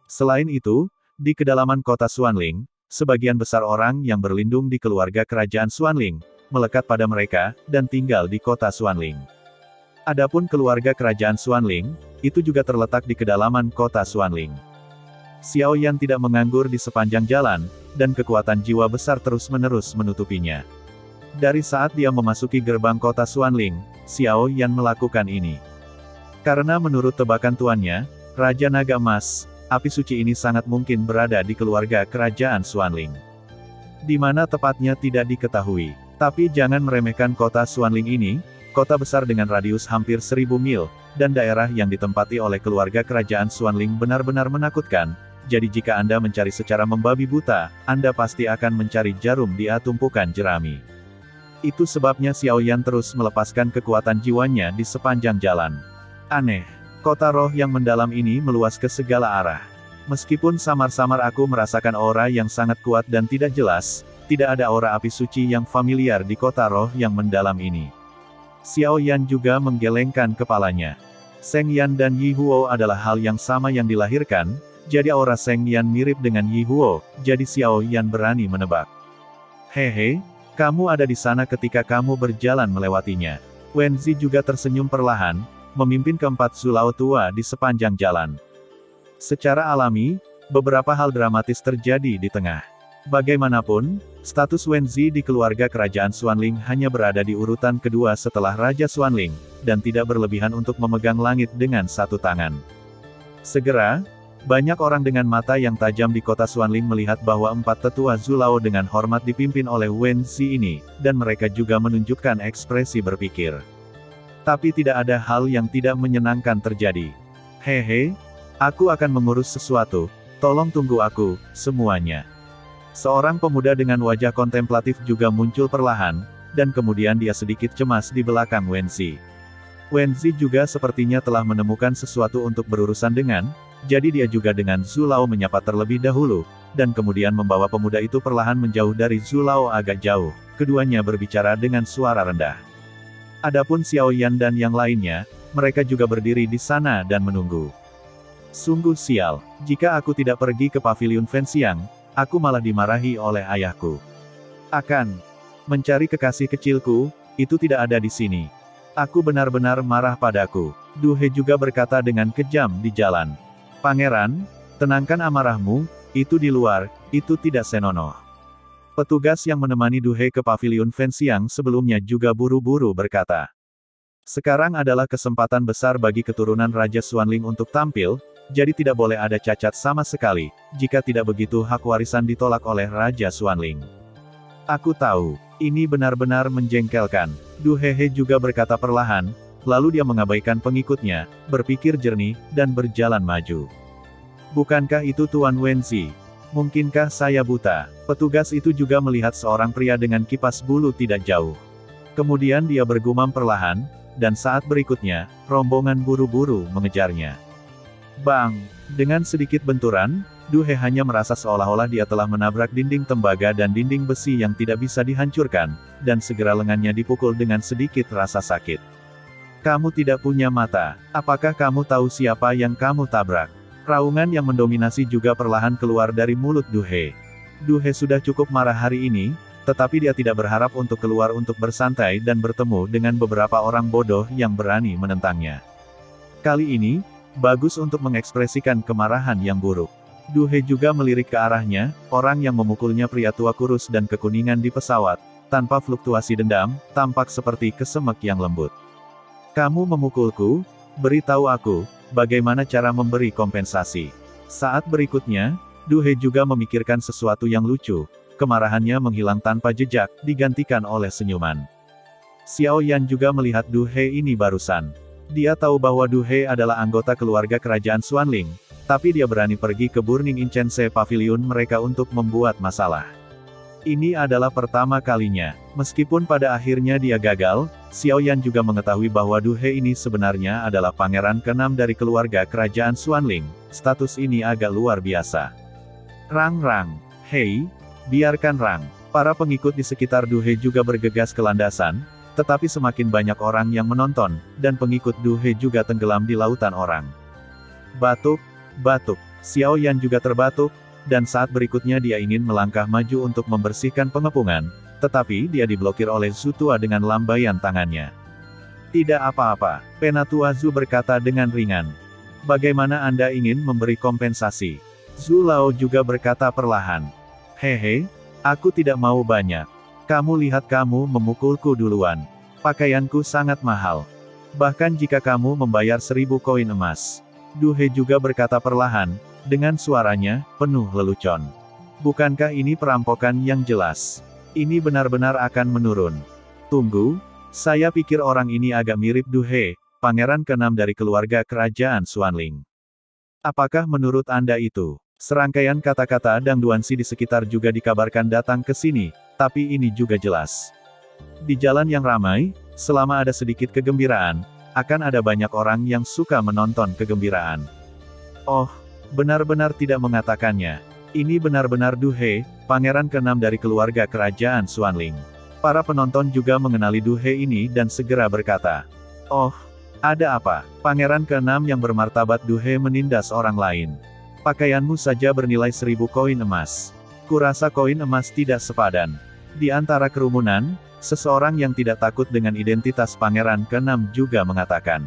Selain itu, di kedalaman kota Xuanling, sebagian besar orang yang berlindung di keluarga kerajaan Xuanling, melekat pada mereka, dan tinggal di kota Xuanling. Adapun keluarga kerajaan Xuanling, itu juga terletak di kedalaman kota Xuanling. Xiao Yan tidak menganggur di sepanjang jalan, dan kekuatan jiwa besar terus-menerus menutupinya. Dari saat dia memasuki gerbang kota Xuanling, Xiao Yan melakukan ini. Karena menurut tebakan tuannya, Raja Naga Emas, api suci ini sangat mungkin berada di keluarga kerajaan Xuanling. Di mana tepatnya tidak diketahui. Tapi jangan meremehkan kota Xuanling ini, kota besar dengan radius hampir 1000 mil, dan daerah yang ditempati oleh keluarga kerajaan Xuanling benar-benar menakutkan, jadi jika Anda mencari secara membabi buta, Anda pasti akan mencari jarum di tumpukan jerami. Itu sebabnya Xiao Yan terus melepaskan kekuatan jiwanya di sepanjang jalan. Aneh. Kota roh yang mendalam ini meluas ke segala arah. Meskipun samar-samar aku merasakan aura yang sangat kuat dan tidak jelas, tidak ada aura api suci yang familiar di kota roh yang mendalam ini. Xiao Yan juga menggelengkan kepalanya. Seng Yan dan Yi Huo adalah hal yang sama yang dilahirkan, jadi aura Seng Yan mirip dengan Yi Huo, jadi Xiao Yan berani menebak. Hehe, kamu ada di sana ketika kamu berjalan melewatinya. Wen Zi juga tersenyum perlahan, memimpin keempat Zhu Lao tua di sepanjang jalan. Secara alami, beberapa hal dramatis terjadi di tengah. Bagaimanapun, status Wen Zi di keluarga kerajaan Xuanling hanya berada di urutan kedua setelah Raja Xuanling, dan tidak berlebihan untuk memegang langit dengan satu tangan. Segera, banyak orang dengan mata yang tajam di kota Xuanling melihat bahwa empat tetua Zhu Lao dengan hormat dipimpin oleh Wen Zi ini, dan mereka juga menunjukkan ekspresi berpikir. Tapi tidak ada hal yang tidak menyenangkan terjadi. Hehe, aku akan mengurus sesuatu, tolong tunggu aku, semuanya. Seorang pemuda dengan wajah kontemplatif juga muncul perlahan, dan kemudian dia sedikit cemas di belakang Wen Zi. Wen Zi juga sepertinya telah menemukan sesuatu untuk berurusan dengan, jadi dia juga dengan Zhu Lao menyapa terlebih dahulu, dan kemudian membawa pemuda itu perlahan menjauh dari Zhu Lao agak jauh. Keduanya berbicara dengan suara rendah. Adapun Xiao Yan dan yang lainnya, mereka juga berdiri di sana dan menunggu. Sungguh sial, jika aku tidak pergi ke paviliun Fenxiang, aku malah dimarahi oleh ayahku. Akan mencari kekasih kecilku, itu tidak ada di sini. Aku benar-benar marah padaku. Du He juga berkata dengan kejam di jalan. Pangeran, tenangkan amarahmu, itu di luar, itu tidak senonoh. Petugas yang menemani Du He ke paviliun Fenxiang sebelumnya juga buru-buru berkata. Sekarang adalah kesempatan besar bagi keturunan Raja Xuanling untuk tampil, jadi tidak boleh ada cacat sama sekali, jika tidak begitu hak warisan ditolak oleh Raja Xuanling. Aku tahu, ini benar-benar menjengkelkan. Du He juga berkata perlahan, lalu dia mengabaikan pengikutnya, berpikir jernih, dan berjalan maju. Bukankah itu Tuan Wen Zi? Mungkinkah saya buta? Petugas itu juga melihat seorang pria dengan kipas bulu tidak jauh. Kemudian dia bergumam perlahan, dan saat berikutnya, rombongan buru-buru mengejarnya. Bang! Dengan sedikit benturan, Du He hanya merasa seolah-olah dia telah menabrak dinding tembaga dan dinding besi yang tidak bisa dihancurkan, dan segera lengannya dipukul dengan sedikit rasa sakit. Kamu tidak punya mata. Apakah kamu tahu siapa yang kamu tabrak? Raungan yang mendominasi juga perlahan keluar dari mulut Du He. Du He sudah cukup marah hari ini, tetapi dia tidak berharap untuk keluar untuk bersantai dan bertemu dengan beberapa orang bodoh yang berani menentangnya. Kali ini, bagus untuk mengekspresikan kemarahan yang buruk. Du He juga melirik ke arahnya, orang yang memukulnya pria tua kurus dan kekuningan di pesawat, tanpa fluktuasi dendam, tampak seperti kesemek yang lembut. Kamu memukulku? Beritahu aku, bagaimana cara memberi kompensasi. Saat berikutnya, Du He juga memikirkan sesuatu yang lucu, kemarahannya menghilang tanpa jejak, digantikan oleh senyuman. Xiao Yan juga melihat Du He ini barusan. Dia tahu bahwa Du He adalah anggota keluarga kerajaan Xuanling, Tapi dia berani pergi ke Burning Incense Pavilion mereka untuk membuat masalah. Ini adalah pertama kalinya. Meskipun pada akhirnya dia gagal, Xiao Yan juga mengetahui bahwa Du He ini sebenarnya adalah pangeran ke-6 dari keluarga kerajaan Xuanling. Status ini agak luar biasa. Rang. Hei, biarkan Rang. Para pengikut di sekitar Du He juga bergegas ke landasan, tetapi semakin banyak orang yang menonton, dan pengikut Du He juga tenggelam di lautan orang. Batuk. Xiao Yan juga terbatuk, dan saat berikutnya dia ingin melangkah maju untuk membersihkan pengepungan, tetapi dia diblokir oleh Zhu Tua dengan lambaian tangannya. Tidak apa-apa, Penatua Zhu berkata dengan ringan. Bagaimana Anda ingin memberi kompensasi? Zhu Lao juga berkata perlahan. Hehe, aku tidak mau banyak. Kamu lihat kamu memukulku duluan. Pakaianku sangat mahal. Bahkan jika kamu membayar 1000 koin emas. Du He juga berkata perlahan, dengan suaranya penuh lelucon. Bukankah ini perampokan yang jelas? Ini benar-benar akan menurun. Tunggu, saya pikir orang ini agak mirip Du He, pangeran ke-6 dari keluarga kerajaan Xuanling. Apakah menurut Anda itu? Serangkaian kata-kata Dang Duanxi di sekitar juga dikabarkan datang ke sini, tapi ini juga jelas. Di jalan yang ramai, selama ada sedikit kegembiraan, akan ada banyak orang yang suka menonton kegembiraan. Oh, benar-benar tidak mengatakannya. Ini benar-benar Du He, pangeran ke-6 dari keluarga kerajaan Xuanling. Para penonton juga mengenali Du He ini dan segera berkata, "Oh, ada apa?" Pangeran ke-6 yang bermartabat Du He menindas orang lain. Pakaianmu saja bernilai 1000 koin emas. Kurasa koin emas tidak sepadan. Di antara kerumunan, seseorang yang tidak takut dengan identitas pangeran ke-6 juga mengatakan,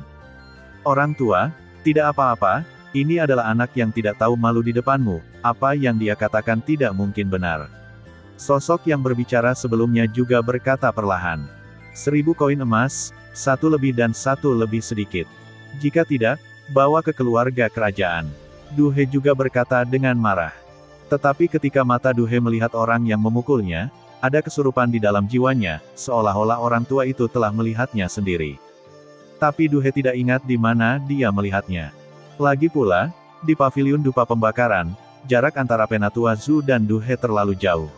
"Orang tua, tidak apa-apa, ini adalah anak yang tidak tahu malu di depanmu, apa yang dia katakan tidak mungkin benar." Sosok yang berbicara sebelumnya juga berkata perlahan, 1000 koin emas, 1 lebih dan 1 lebih sedikit. Jika tidak, bawa ke keluarga kerajaan. Du He juga berkata dengan marah. Tetapi ketika mata Du He melihat orang yang memukulnya, ada kesurupan di dalam jiwanya, seolah-olah orang tua itu telah melihatnya sendiri. Tapi Du He tidak ingat di mana dia melihatnya. Lagi pula, di pavilion dupa pembakaran, jarak antara Penatua Zhu dan Du He terlalu jauh.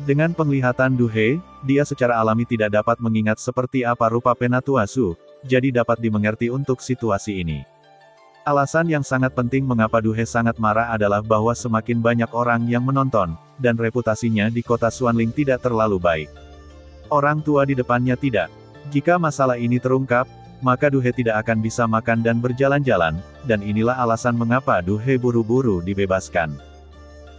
Dengan penglihatan Du He, dia secara alami tidak dapat mengingat seperti apa rupa Penatua Zhu, jadi dapat dimengerti untuk situasi ini. Alasan yang sangat penting mengapa Du He sangat marah adalah bahwa semakin banyak orang yang menonton, dan reputasinya di kota Xuanling tidak terlalu baik. Orang tua di depannya tidak. Jika masalah ini terungkap, maka Du He tidak akan bisa makan dan berjalan-jalan, dan inilah alasan mengapa Du He buru-buru dibebaskan.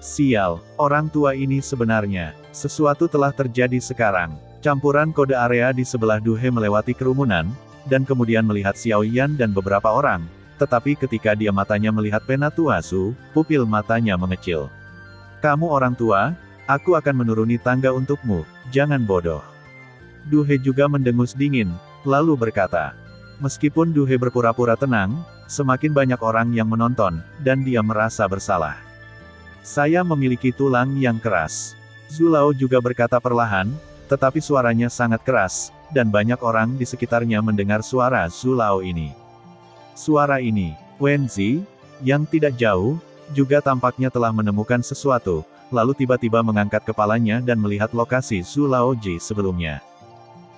Sial, orang tua ini sebenarnya. Sesuatu telah terjadi sekarang. Campuran kode area di sebelah Du He melewati kerumunan, dan kemudian melihat Xiao Yan dan beberapa orang. Tetapi ketika dia matanya melihat Penatua Zhu, pupil matanya mengecil. "Kamu orang tua, aku akan menuruni tangga untukmu, jangan bodoh." Du He juga mendengus dingin, lalu berkata. Meskipun Du He berpura-pura tenang, semakin banyak orang yang menonton, dan dia merasa bersalah. "Saya memiliki tulang yang keras." Zhu Lao juga berkata perlahan, tetapi suaranya sangat keras, dan banyak orang di sekitarnya mendengar suara Zhu Lao ini. Suara ini, Wen Zi, yang tidak jauh, juga tampaknya telah menemukan sesuatu, lalu tiba-tiba mengangkat kepalanya dan melihat lokasi Zhu Laoji sebelumnya.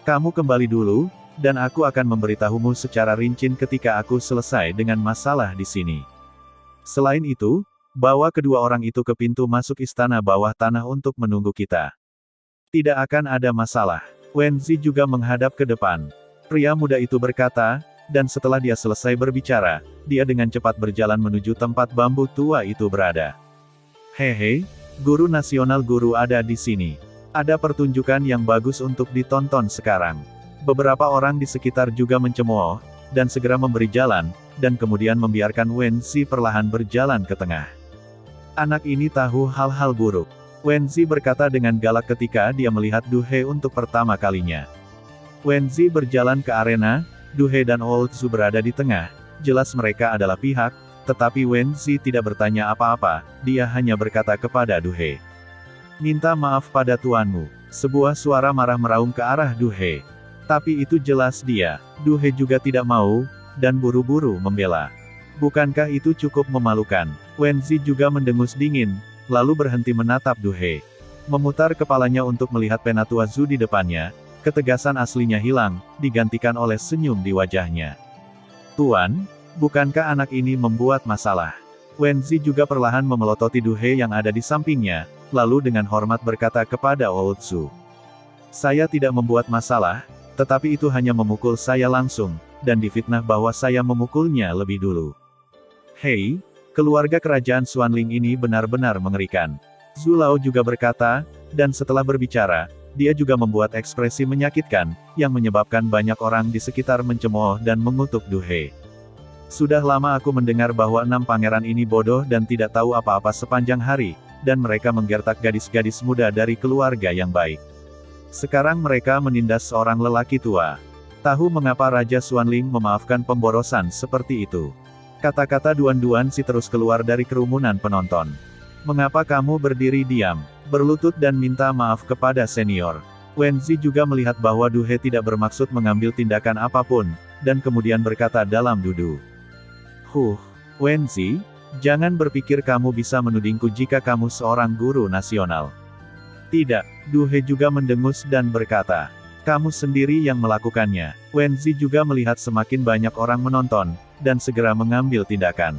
"Kamu kembali dulu, dan aku akan memberitahumu secara rinci ketika aku selesai dengan masalah di sini. Selain itu, bawa kedua orang itu ke pintu masuk istana bawah tanah untuk menunggu kita. Tidak akan ada masalah." Wen Zi juga menghadap ke depan. Pria muda itu berkata, dan setelah dia selesai berbicara, dia dengan cepat berjalan menuju tempat bambu tua itu berada. "Hehe, guru nasional guru ada di sini. Ada pertunjukan yang bagus untuk ditonton sekarang." Beberapa orang di sekitar juga mencemooh, dan segera memberi jalan, dan kemudian membiarkan Wen Zi perlahan berjalan ke tengah. "Anak ini tahu hal-hal buruk," Wen Zi berkata dengan galak ketika dia melihat Du He untuk pertama kalinya. Wen Zi berjalan ke arena, Du He dan Old Zhu berada di tengah, jelas mereka adalah pihak, tetapi Wen Zi tidak bertanya apa-apa, dia hanya berkata kepada Du He. "Minta maaf pada tuanmu." Sebuah suara marah meraung ke arah Du He. Tapi itu jelas dia. Du He juga tidak mau, dan buru-buru membela. Bukankah itu cukup memalukan? Wenzi juga mendengus dingin, lalu berhenti menatap Du He. Memutar kepalanya untuk melihat Penatua Zhu di depannya, ketegasan aslinya hilang, digantikan oleh senyum di wajahnya. Tuan, bukankah anak ini membuat masalah? Wenzi juga perlahan memelototi Du He yang ada di sampingnya, lalu dengan hormat berkata kepada Ouzhu. Saya tidak membuat masalah, tetapi itu hanya memukul saya langsung, dan difitnah bahwa saya memukulnya lebih dulu. Hei, keluarga kerajaan Xuanling ini benar-benar mengerikan. Zhu Lao juga berkata, dan setelah berbicara, dia juga membuat ekspresi menyakitkan, yang menyebabkan banyak orang di sekitar mencemooh dan mengutuk Du He. Sudah lama aku mendengar bahwa 6 pangeran ini bodoh dan tidak tahu apa-apa sepanjang hari, dan mereka menggertak gadis-gadis muda dari keluarga yang baik. Sekarang mereka menindas seorang lelaki tua. Tahu mengapa Raja Xuanling memaafkan pemborosan seperti itu? Kata-kata Duan Si terus keluar dari kerumunan penonton. Mengapa kamu berdiri diam, berlutut dan minta maaf kepada senior? Wenzi juga melihat bahwa Du He tidak bermaksud mengambil tindakan apapun, dan kemudian berkata dalam dudu. Wenzi, jangan berpikir kamu bisa menudingku jika kamu seorang guru nasional. Tidak, Du He juga mendengus dan berkata. Kamu sendiri yang melakukannya. Wenzi juga melihat semakin banyak orang menonton, dan segera mengambil tindakan.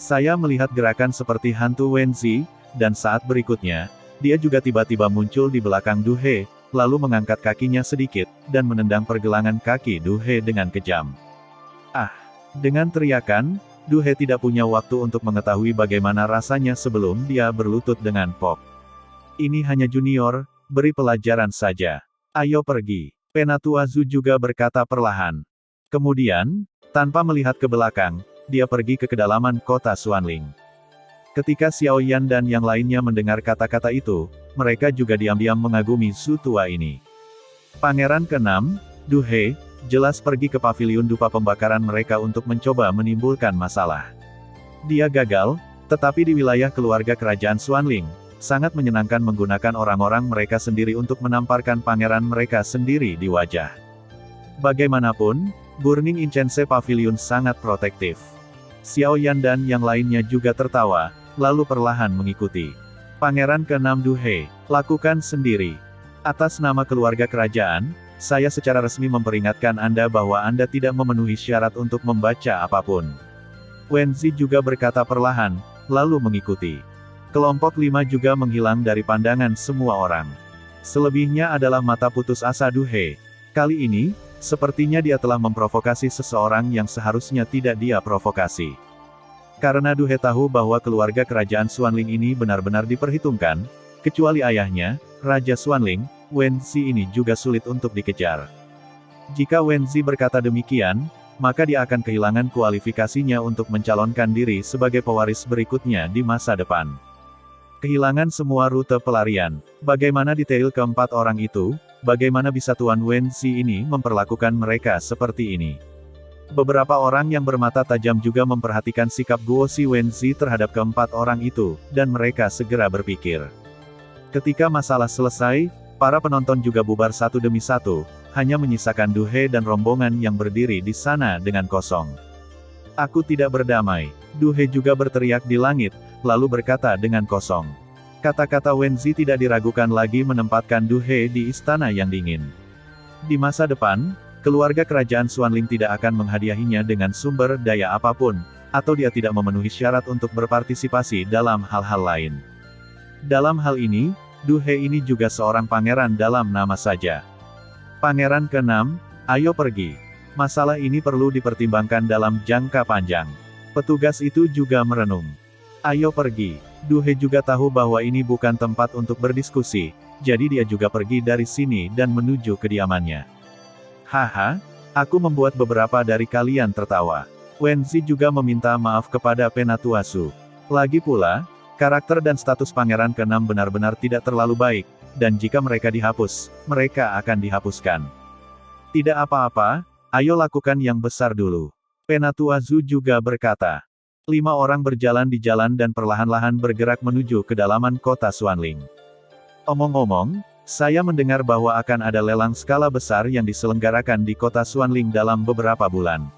Saya melihat gerakan seperti hantu Wenzi, dan saat berikutnya, dia juga tiba-tiba muncul di belakang Du He, lalu mengangkat kakinya sedikit, dan menendang pergelangan kaki Du He dengan kejam. Dengan teriakan, Du He tidak punya waktu untuk mengetahui bagaimana rasanya sebelum dia berlutut dengan Pop. Ini hanya junior, beri pelajaran saja. Ayo pergi. Penatua Zhu juga berkata perlahan. Kemudian, tanpa melihat ke belakang, dia pergi ke kedalaman kota Xuanling. Ketika Xiao Yan dan yang lainnya mendengar kata-kata itu, mereka juga diam-diam mengagumi Zhu tua ini. Pangeran ke-6, Du He, jelas pergi ke paviliun dupa pembakaran mereka untuk mencoba menimbulkan masalah. Dia gagal, tetapi di wilayah keluarga kerajaan Xuanling, sangat menyenangkan menggunakan orang-orang mereka sendiri untuk menamparkan pangeran mereka sendiri di wajah. Bagaimanapun, Burning Incense Pavilion sangat protektif. Xiao Yan dan yang lainnya juga tertawa, lalu perlahan mengikuti. Pangeran ke-6 Du He, lakukan sendiri. Atas nama keluarga kerajaan, saya secara resmi memperingatkan Anda bahwa Anda tidak memenuhi syarat untuk membaca apapun. Wenzi juga berkata perlahan, lalu mengikuti. Kelompok 5 juga menghilang dari pandangan semua orang. Selebihnya adalah mata putus asa Du He. Kali ini, sepertinya dia telah memprovokasi seseorang yang seharusnya tidak dia provokasi. Karena Du He tahu bahwa keluarga kerajaan Xuanling ini benar-benar diperhitungkan, kecuali ayahnya, Raja Xuanling, Wenzi ini juga sulit untuk dikejar. Jika Wenzi berkata demikian, maka dia akan kehilangan kualifikasinya untuk mencalonkan diri sebagai pewaris berikutnya di masa depan. Kehilangan semua rute pelarian. Bagaimana detail keempat orang itu? Bagaimana bisa Tuan Wenzi ini memperlakukan mereka seperti ini? Beberapa orang yang bermata tajam juga memperhatikan sikap Guo Si Wenzi terhadap keempat orang itu, dan mereka segera berpikir. Ketika masalah selesai, para penonton juga bubar satu demi satu, hanya menyisakan Du He dan rombongan yang berdiri di sana dengan kosong. Aku tidak berdamai. Du He juga berteriak di langit, lalu berkata dengan kosong. Kata-kata Wenzi tidak diragukan lagi menempatkan Du He di istana yang dingin. Di masa depan, keluarga kerajaan Xuanling tidak akan menghadiahinya dengan sumber daya apapun, atau dia tidak memenuhi syarat untuk berpartisipasi dalam hal-hal lain. Dalam hal ini, Du He ini juga seorang pangeran dalam nama saja. Pangeran ke-6, ayo pergi. Masalah ini perlu dipertimbangkan dalam jangka panjang. Petugas itu juga merenung. Ayo pergi. Du He juga tahu bahwa ini bukan tempat untuk berdiskusi, jadi dia juga pergi dari sini dan menuju kediamannya. Haha, aku membuat beberapa dari kalian tertawa. Wenzi juga meminta maaf kepada Penatua Zhu. Lagi pula, karakter dan status pangeran ke-6 benar-benar tidak terlalu baik, dan jika mereka dihapus, mereka akan dihapuskan. Tidak apa-apa, ayo lakukan yang besar dulu. Penatua Zhu juga berkata. 5 orang berjalan di jalan dan perlahan-lahan bergerak menuju kedalaman kota Xuanling. Omong-omong, saya mendengar bahwa akan ada lelang skala besar yang diselenggarakan di kota Xuanling dalam beberapa bulan.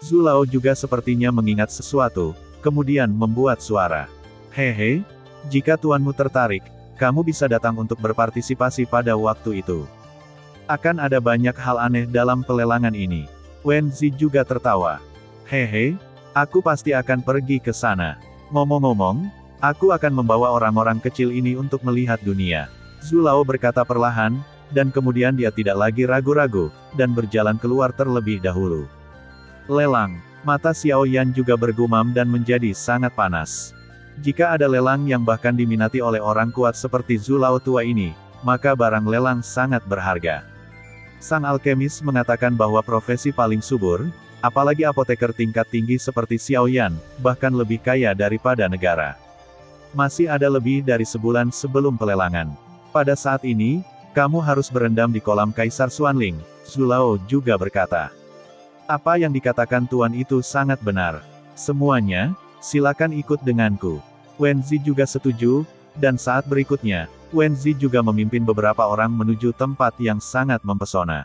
Zulao juga sepertinya mengingat sesuatu, kemudian membuat suara. Hehe, jika tuanmu tertarik, kamu bisa datang untuk berpartisipasi pada waktu itu. Akan ada banyak hal aneh dalam pelelangan ini. Wenzi juga tertawa. Hehe, aku pasti akan pergi ke sana. Ngomong-ngomong, aku akan membawa orang-orang kecil ini untuk melihat dunia. Zulao berkata perlahan, dan kemudian dia tidak lagi ragu-ragu, dan berjalan keluar terlebih dahulu. Lelang. Mata Xiao Yan juga bergumam dan menjadi sangat panas. Jika ada lelang yang bahkan diminati oleh orang kuat seperti Zulao tua ini, maka barang lelang sangat berharga. Sang alkemis mengatakan bahwa profesi paling subur, apalagi apoteker tingkat tinggi seperti Xiao Yan, bahkan lebih kaya daripada negara. Masih ada lebih dari sebulan sebelum pelelangan. Pada saat ini, kamu harus berendam di kolam Kaisar Xuanling, Zulao juga berkata. Apa yang dikatakan tuan itu sangat benar. Semuanya, silakan ikut denganku. Wenzi juga setuju, dan saat berikutnya, Wenzi juga memimpin beberapa orang menuju tempat yang sangat mempesona.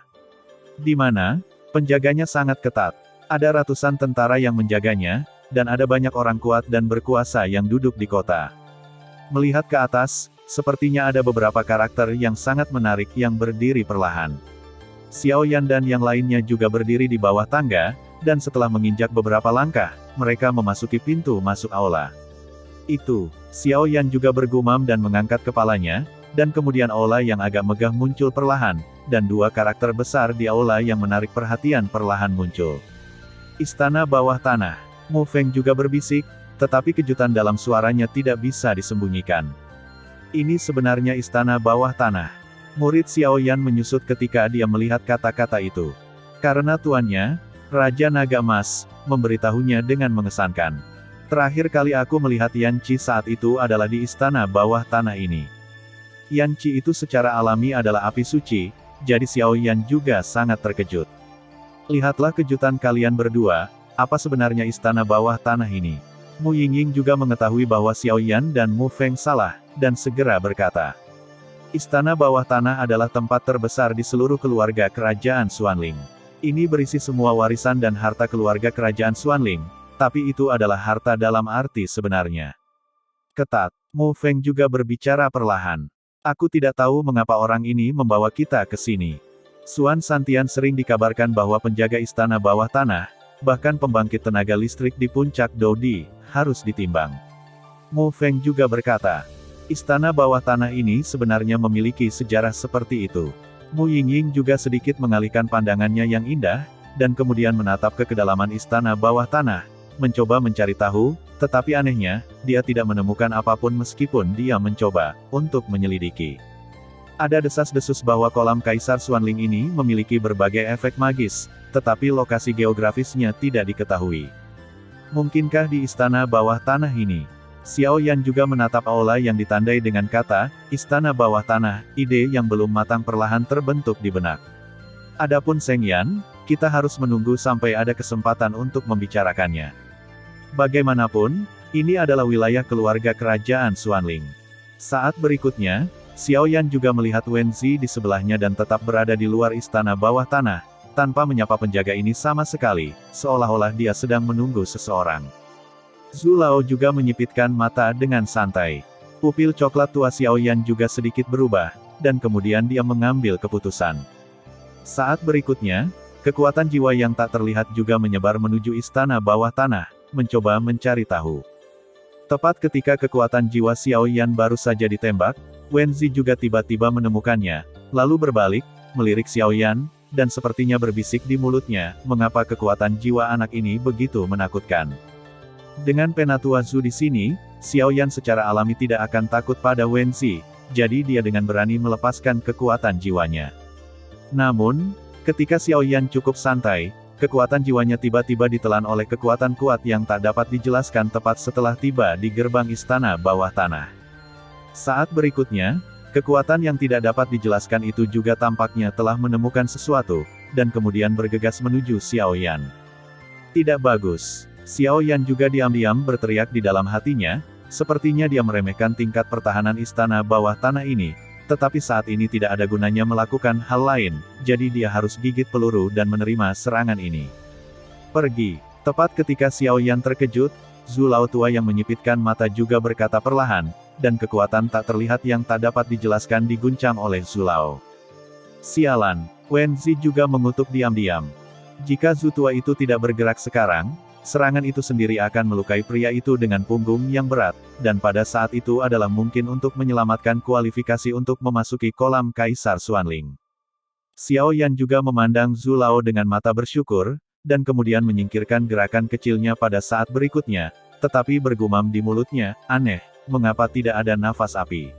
Di mana, penjaganya sangat ketat. Ada ratusan tentara yang menjaganya, dan ada banyak orang kuat dan berkuasa yang duduk di kota. Melihat ke atas, sepertinya ada beberapa karakter yang sangat menarik yang berdiri perlahan. Xiao Yan dan yang lainnya juga berdiri di bawah tangga, dan setelah menginjak beberapa langkah, mereka memasuki pintu masuk aula. Itu, Xiao Yan juga bergumam dan mengangkat kepalanya, dan kemudian aula yang agak megah muncul perlahan, dan dua karakter besar di aula yang menarik perhatian perlahan muncul. Istana bawah tanah. Mu Feng juga berbisik, tetapi kejutan dalam suaranya tidak bisa disembunyikan. Ini sebenarnya istana bawah tanah. Murid Xiao Yan menyusut ketika dia melihat kata-kata itu. Karena tuannya, Raja Naga Emas, memberitahunya dengan mengesankan. Terakhir kali aku melihat Yan Qi saat itu adalah di istana bawah tanah ini. Yan Qi itu secara alami adalah api suci, jadi Xiao Yan juga sangat terkejut. Lihatlah kejutan kalian berdua, apa sebenarnya istana bawah tanah ini? Mu Yingying juga mengetahui bahwa Xiao Yan dan Mu Feng salah, dan segera berkata. Istana bawah tanah adalah tempat terbesar di seluruh keluarga kerajaan Xuanling. Ini berisi semua warisan dan harta keluarga kerajaan Xuanling, tapi itu adalah harta dalam arti sebenarnya. Ketat. Mu Feng juga berbicara perlahan. Aku tidak tahu mengapa orang ini membawa kita ke sini. Xuan Santian sering dikabarkan bahwa penjaga istana bawah tanah, bahkan pembangkit tenaga listrik di puncak Dodi, harus ditimbang. Mu Feng juga berkata. Istana bawah tanah ini sebenarnya memiliki sejarah seperti itu. Mu Yingying juga sedikit mengalihkan pandangannya yang indah, dan kemudian menatap ke kedalaman istana bawah tanah, mencoba mencari tahu, tetapi anehnya, dia tidak menemukan apapun meskipun dia mencoba untuk menyelidiki. Ada desas-desus bahwa kolam Kaisar Xuanling ini memiliki berbagai efek magis, tetapi lokasi geografisnya tidak diketahui. Mungkinkah di istana bawah tanah ini? Xiao Yan juga menatap aula yang ditandai dengan kata, istana bawah tanah, ide yang belum matang perlahan terbentuk di benak. Adapun Seng Yan, kita harus menunggu sampai ada kesempatan untuk membicarakannya. Bagaimanapun, ini adalah wilayah keluarga kerajaan Xuanling. Saat berikutnya, Xiao Yan juga melihat Wenzi di sebelahnya dan tetap berada di luar istana bawah tanah, tanpa menyapa penjaga ini sama sekali, seolah-olah dia sedang menunggu seseorang. Zulao juga menyipitkan mata dengan santai. Pupil coklat tua Xiao Yan juga sedikit berubah, dan kemudian dia mengambil keputusan. Saat berikutnya, kekuatan jiwa yang tak terlihat juga menyebar menuju istana bawah tanah, mencoba mencari tahu. Tepat ketika kekuatan jiwa Xiao Yan baru saja ditembak, Wenzi juga tiba-tiba menemukannya, lalu berbalik, melirik Xiao Yan, dan sepertinya berbisik di mulutnya, mengapa kekuatan jiwa anak ini begitu menakutkan. Dengan Penatua Zhu di sini, Xiao Yan secara alami tidak akan takut pada Wenzi, jadi dia dengan berani melepaskan kekuatan jiwanya. Namun, ketika Xiao Yan cukup santai, kekuatan jiwanya tiba-tiba ditelan oleh kekuatan kuat yang tak dapat dijelaskan tepat setelah tiba di gerbang istana bawah tanah. Saat berikutnya, kekuatan yang tidak dapat dijelaskan itu juga tampaknya telah menemukan sesuatu, dan kemudian bergegas menuju Xiao Yan. Tidak bagus. Xiao Yan juga diam-diam berteriak di dalam hatinya, sepertinya dia meremehkan tingkat pertahanan istana bawah tanah ini, tetapi saat ini tidak ada gunanya melakukan hal lain, jadi dia harus gigit peluru dan menerima serangan ini. Pergi. Tepat ketika Xiao Yan terkejut, Zhu Lao tua yang menyipitkan mata juga berkata perlahan, dan kekuatan tak terlihat yang tak dapat dijelaskan diguncang oleh Zhu Lao. Sialan, Wen Zi juga mengutuk diam-diam. Jika Zhu tua itu tidak bergerak sekarang, serangan itu sendiri akan melukai pria itu dengan punggung yang berat, dan pada saat itu adalah mungkin untuk menyelamatkan kualifikasi untuk memasuki kolam Kaisar Xuanling. Xiao Yan juga memandang Zhu Lao dengan mata bersyukur, dan kemudian menyingkirkan gerakan kecilnya pada saat berikutnya, tetapi bergumam di mulutnya, aneh, mengapa tidak ada nafas api?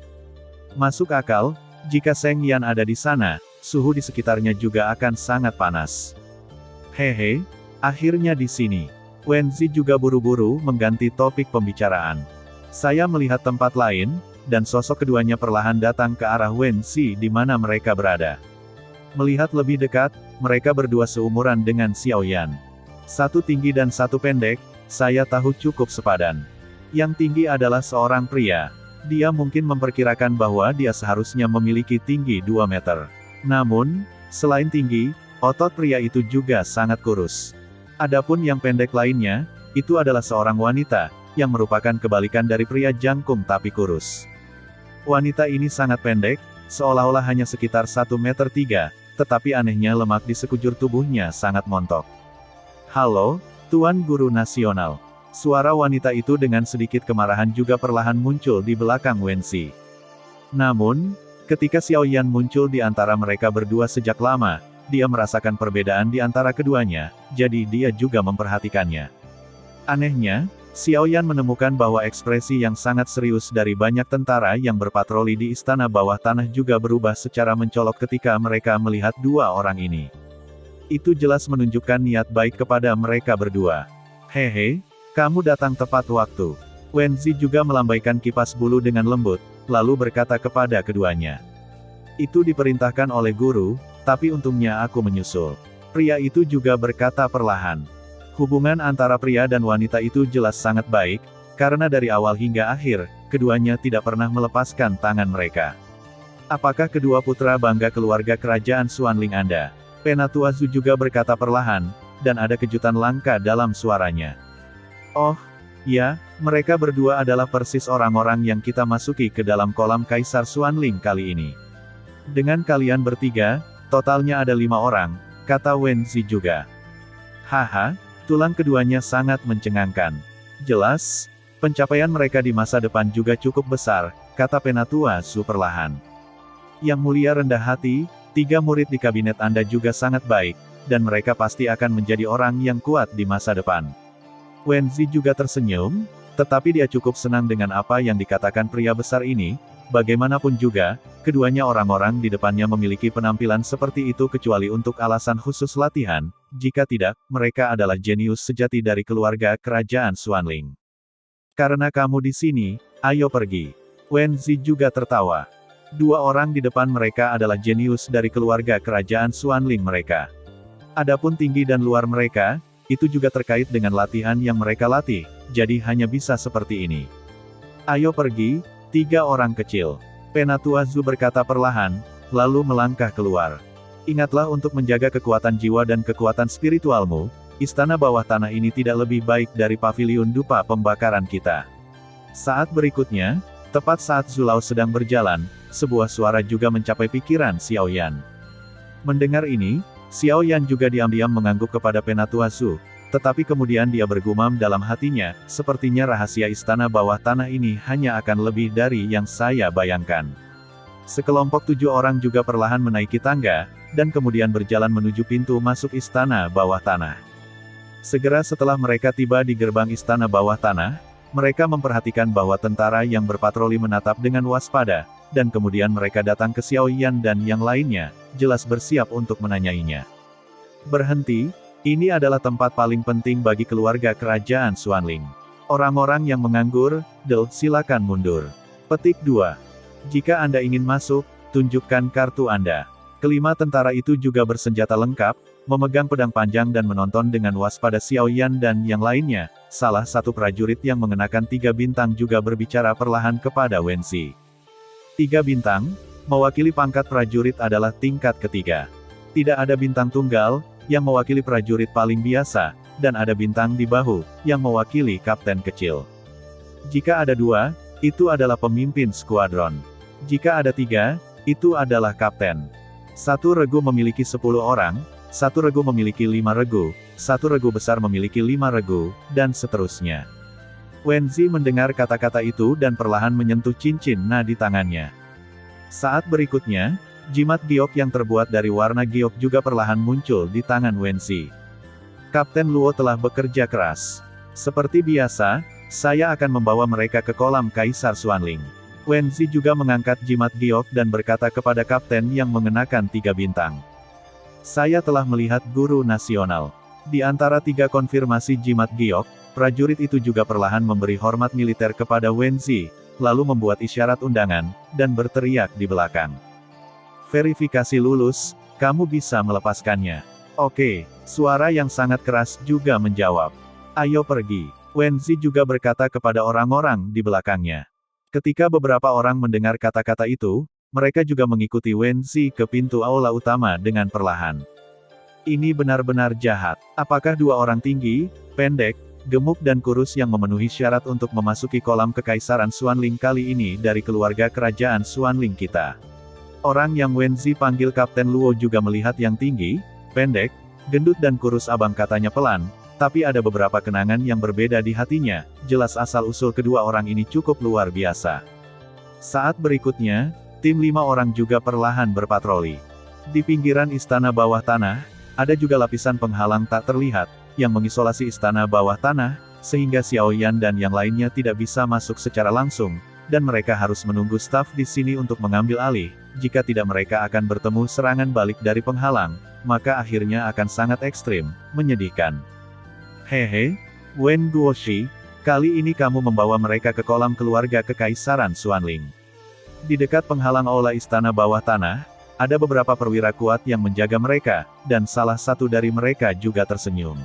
Masuk akal, jika Seng Yan ada di sana, suhu di sekitarnya juga akan sangat panas. Hehe, akhirnya di sini. Wen Zi juga buru-buru mengganti topik pembicaraan. Saya melihat tempat lain, dan sosok keduanya perlahan datang ke arah Wen Zi di mana mereka berada. Melihat lebih dekat, mereka berdua seumuran dengan Xiao Yan. Satu tinggi dan satu pendek, saya tahu cukup sepadan. Yang tinggi adalah seorang pria. Dia mungkin memperkirakan bahwa dia seharusnya memiliki tinggi 2 meter. Namun, selain tinggi, otot pria itu juga sangat kurus. Adapun yang pendek lainnya, itu adalah seorang wanita, yang merupakan kebalikan dari pria jangkung tapi kurus. Wanita ini sangat pendek, seolah-olah hanya sekitar 1,3 meter, tetapi anehnya lemak di sekujur tubuhnya sangat montok. Halo, Tuan Guru Nasional. Suara wanita itu dengan sedikit kemarahan juga perlahan muncul di belakang Wen Zi. Namun, ketika Xiao Yan muncul di antara mereka berdua sejak lama, dia merasakan perbedaan di antara keduanya, jadi dia juga memperhatikannya. Anehnya, Xiao Yan menemukan bahwa ekspresi yang sangat serius dari banyak tentara yang berpatroli di istana bawah tanah juga berubah secara mencolok ketika mereka melihat dua orang ini. Itu jelas menunjukkan niat baik kepada mereka berdua. Hehe, kamu datang tepat waktu. Wen Zi juga melambaikan kipas bulu dengan lembut, lalu berkata kepada keduanya. Itu diperintahkan oleh guru, tapi untungnya aku menyusul. Pria itu juga berkata perlahan. Hubungan antara pria dan wanita itu jelas sangat baik, karena dari awal hingga akhir, keduanya tidak pernah melepaskan tangan mereka. Apakah kedua putra bangga keluarga kerajaan Xuanling Anda? Penatua Zhu juga berkata perlahan, dan ada kejutan langka dalam suaranya. Oh, ya, mereka berdua adalah persis orang-orang yang kita masuki ke dalam kolam Kaisar Xuanling kali ini. Dengan kalian bertiga, totalnya ada 5 orang, kata Wen Zi juga. Haha, tulang keduanya sangat mencengangkan. Jelas, pencapaian mereka di masa depan juga cukup besar, kata Penatua Zhu perlahan. Yang mulia rendah hati, 3 murid di kabinet Anda juga sangat baik, dan mereka pasti akan menjadi orang yang kuat di masa depan. Wen Zi juga tersenyum, tetapi dia cukup senang dengan apa yang dikatakan pria besar ini. Bagaimanapun juga, keduanya orang-orang di depannya memiliki penampilan seperti itu kecuali untuk alasan khusus latihan, jika tidak, mereka adalah jenius sejati dari keluarga kerajaan Xuanling. Karena kamu di sini, ayo pergi. Wen Zi juga tertawa. 2 orang di depan mereka adalah jenius dari keluarga kerajaan Xuanling mereka. Adapun tinggi dan luar mereka, itu juga terkait dengan latihan yang mereka latih, jadi hanya bisa seperti ini. Ayo pergi, 3 orang kecil. Penatua Zhu berkata perlahan, lalu melangkah keluar. Ingatlah untuk menjaga kekuatan jiwa dan kekuatan spiritualmu, istana bawah tanah ini tidak lebih baik dari paviliun dupa pembakaran kita. Saat berikutnya, tepat saat Zhu Lao sedang berjalan, sebuah suara juga mencapai pikiran Xiao Yan. Mendengar ini, Xiao Yan juga diam-diam mengangguk kepada Penatua Zhu, tetapi kemudian dia bergumam dalam hatinya, sepertinya rahasia istana bawah tanah ini hanya akan lebih dari yang saya bayangkan. Sekelompok 7 orang juga perlahan menaiki tangga, dan kemudian berjalan menuju pintu masuk istana bawah tanah. Segera setelah mereka tiba di gerbang istana bawah tanah, mereka memperhatikan bahwa tentara yang berpatroli menatap dengan waspada, dan kemudian mereka datang ke Xiao Yan dan yang lainnya, jelas bersiap untuk menanyainya. Berhenti, ini adalah tempat paling penting bagi keluarga kerajaan Xuanling. Orang-orang yang menganggur, silakan mundur. Petik 2. Jika Anda ingin masuk, tunjukkan kartu Anda. Kelima tentara itu juga bersenjata lengkap, memegang pedang panjang dan menonton dengan waspada Xiao Yan dan yang lainnya. Salah satu prajurit yang mengenakan 3 bintang juga berbicara perlahan kepada Wen Zi. 3 bintang, mewakili pangkat prajurit adalah tingkat ketiga. Tidak ada bintang tunggal, yang mewakili prajurit paling biasa, dan ada bintang di bahu, yang mewakili kapten kecil. Jika ada 2, itu adalah pemimpin skuadron. Jika ada 3, itu adalah kapten. Satu regu memiliki 10 orang, satu regu memiliki 5 regu, satu regu besar memiliki 5 regu, dan seterusnya. Wenzi mendengar kata-kata itu dan perlahan menyentuh cincin nah di tangannya. Saat berikutnya, jimat giok yang terbuat dari warna giok juga perlahan muncul di tangan Wenzi. Kapten Luo telah bekerja keras. Seperti biasa, saya akan membawa mereka ke kolam Kaisar Xuanling. Wenzi juga mengangkat jimat giok dan berkata kepada kapten yang mengenakan 3 bintang. Saya telah melihat guru nasional. Di antara 3 konfirmasi jimat giok, prajurit itu juga perlahan memberi hormat militer kepada Wenzi, lalu membuat isyarat undangan, dan berteriak di belakang. Verifikasi lulus, kamu bisa melepaskannya. Oke, suara yang sangat keras juga menjawab. Ayo pergi. Wenzi juga berkata kepada orang-orang di belakangnya. Ketika beberapa orang mendengar kata-kata itu, mereka juga mengikuti Wenzi ke pintu aula utama dengan perlahan. Ini benar-benar jahat. Apakah 2 orang tinggi, pendek, gemuk dan kurus yang memenuhi syarat untuk memasuki kolam kekaisaran Xuanling kali ini dari keluarga kerajaan Xuanling kita? Orang yang Wenzi panggil Kapten Luo juga melihat yang tinggi, pendek, gendut dan kurus abang katanya pelan, tapi ada beberapa kenangan yang berbeda di hatinya, jelas asal-usul kedua orang ini cukup luar biasa. Saat berikutnya, tim 5 orang juga perlahan berpatroli. Di pinggiran istana bawah tanah, ada juga lapisan penghalang tak terlihat, yang mengisolasi istana bawah tanah, sehingga Xiao Yan dan yang lainnya tidak bisa masuk secara langsung, dan mereka harus menunggu staf di sini untuk mengambil alih. Jika tidak mereka akan bertemu serangan balik dari penghalang, maka akhirnya akan sangat ekstrim, menyedihkan. Hehe, Wen Guoshi, kali ini kamu membawa mereka ke kolam keluarga kekaisaran Xuanling. Di dekat penghalang aula istana bawah tanah, ada beberapa perwira kuat yang menjaga mereka, dan salah satu dari mereka juga tersenyum.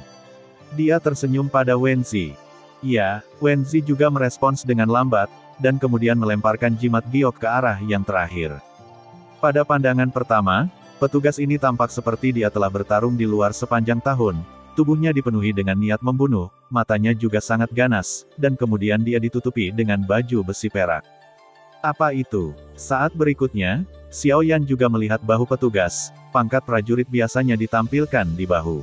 Dia tersenyum pada Wenzi. Ya, Wenzi juga merespons dengan lambat, dan kemudian melemparkan jimat giok ke arah yang terakhir. Pada pandangan pertama, petugas ini tampak seperti dia telah bertarung di luar sepanjang tahun. Tubuhnya dipenuhi dengan niat membunuh, matanya juga sangat ganas, dan kemudian dia ditutupi dengan baju besi perak. Apa itu? Saat berikutnya, Xiao Yan juga melihat bahu petugas, pangkat prajurit biasanya ditampilkan di bahu.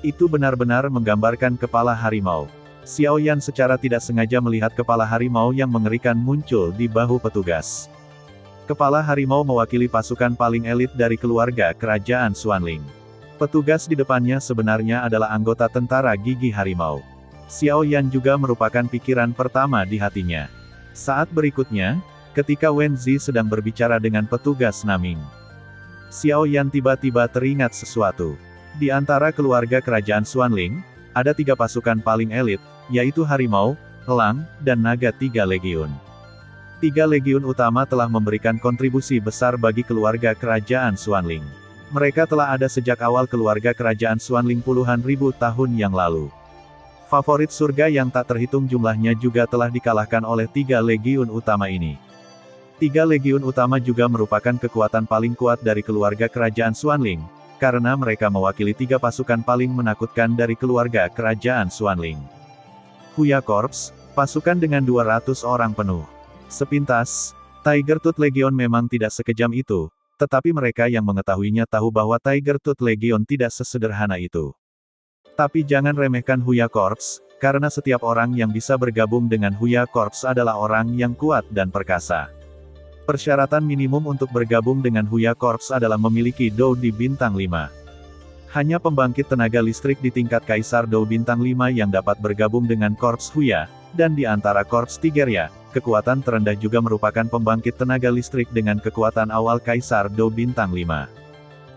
Itu benar-benar menggambarkan kepala harimau. Xiao Yan secara tidak sengaja melihat kepala harimau yang mengerikan muncul di bahu petugas. Kepala harimau mewakili pasukan paling elit dari keluarga kerajaan Xuanling. Petugas di depannya sebenarnya adalah anggota tentara gigi harimau. Xiao Yan juga merupakan pikiran pertama di hatinya. Saat berikutnya, ketika Wenzi sedang berbicara dengan petugas Naming, Xiao Yan tiba-tiba teringat sesuatu. Di antara keluarga kerajaan Xuanling, ada 3 pasukan paling elit, yaitu harimau, elang, dan naga 3 legiun. 3 legiun utama telah memberikan kontribusi besar bagi keluarga kerajaan Xuanling. Mereka telah ada sejak awal keluarga kerajaan Xuanling puluhan ribu tahun yang lalu. Favorit surga yang tak terhitung jumlahnya juga telah dikalahkan oleh 3 legiun utama ini. 3 legiun utama juga merupakan kekuatan paling kuat dari keluarga kerajaan Xuanling, karena mereka mewakili 3 pasukan paling menakutkan dari keluarga kerajaan Xuanling. Huya Corps, pasukan dengan 200 orang penuh. Sepintas, Tiger Tooth Legion memang tidak sekejam itu, tetapi mereka yang mengetahuinya tahu bahwa Tiger Tooth Legion tidak sesederhana itu. Tapi jangan remehkan Huya Corps, karena setiap orang yang bisa bergabung dengan Huya Corps adalah orang yang kuat dan perkasa. Persyaratan minimum untuk bergabung dengan Huya Corps adalah memiliki Dou di bintang 5. Hanya pembangkit tenaga listrik di tingkat Kaisar Dou bintang 5 yang dapat bergabung dengan Korps Huya, dan di antara Korps Tigeria, kekuatan terendah juga merupakan pembangkit tenaga listrik dengan kekuatan awal Kaisar Dou bintang 5.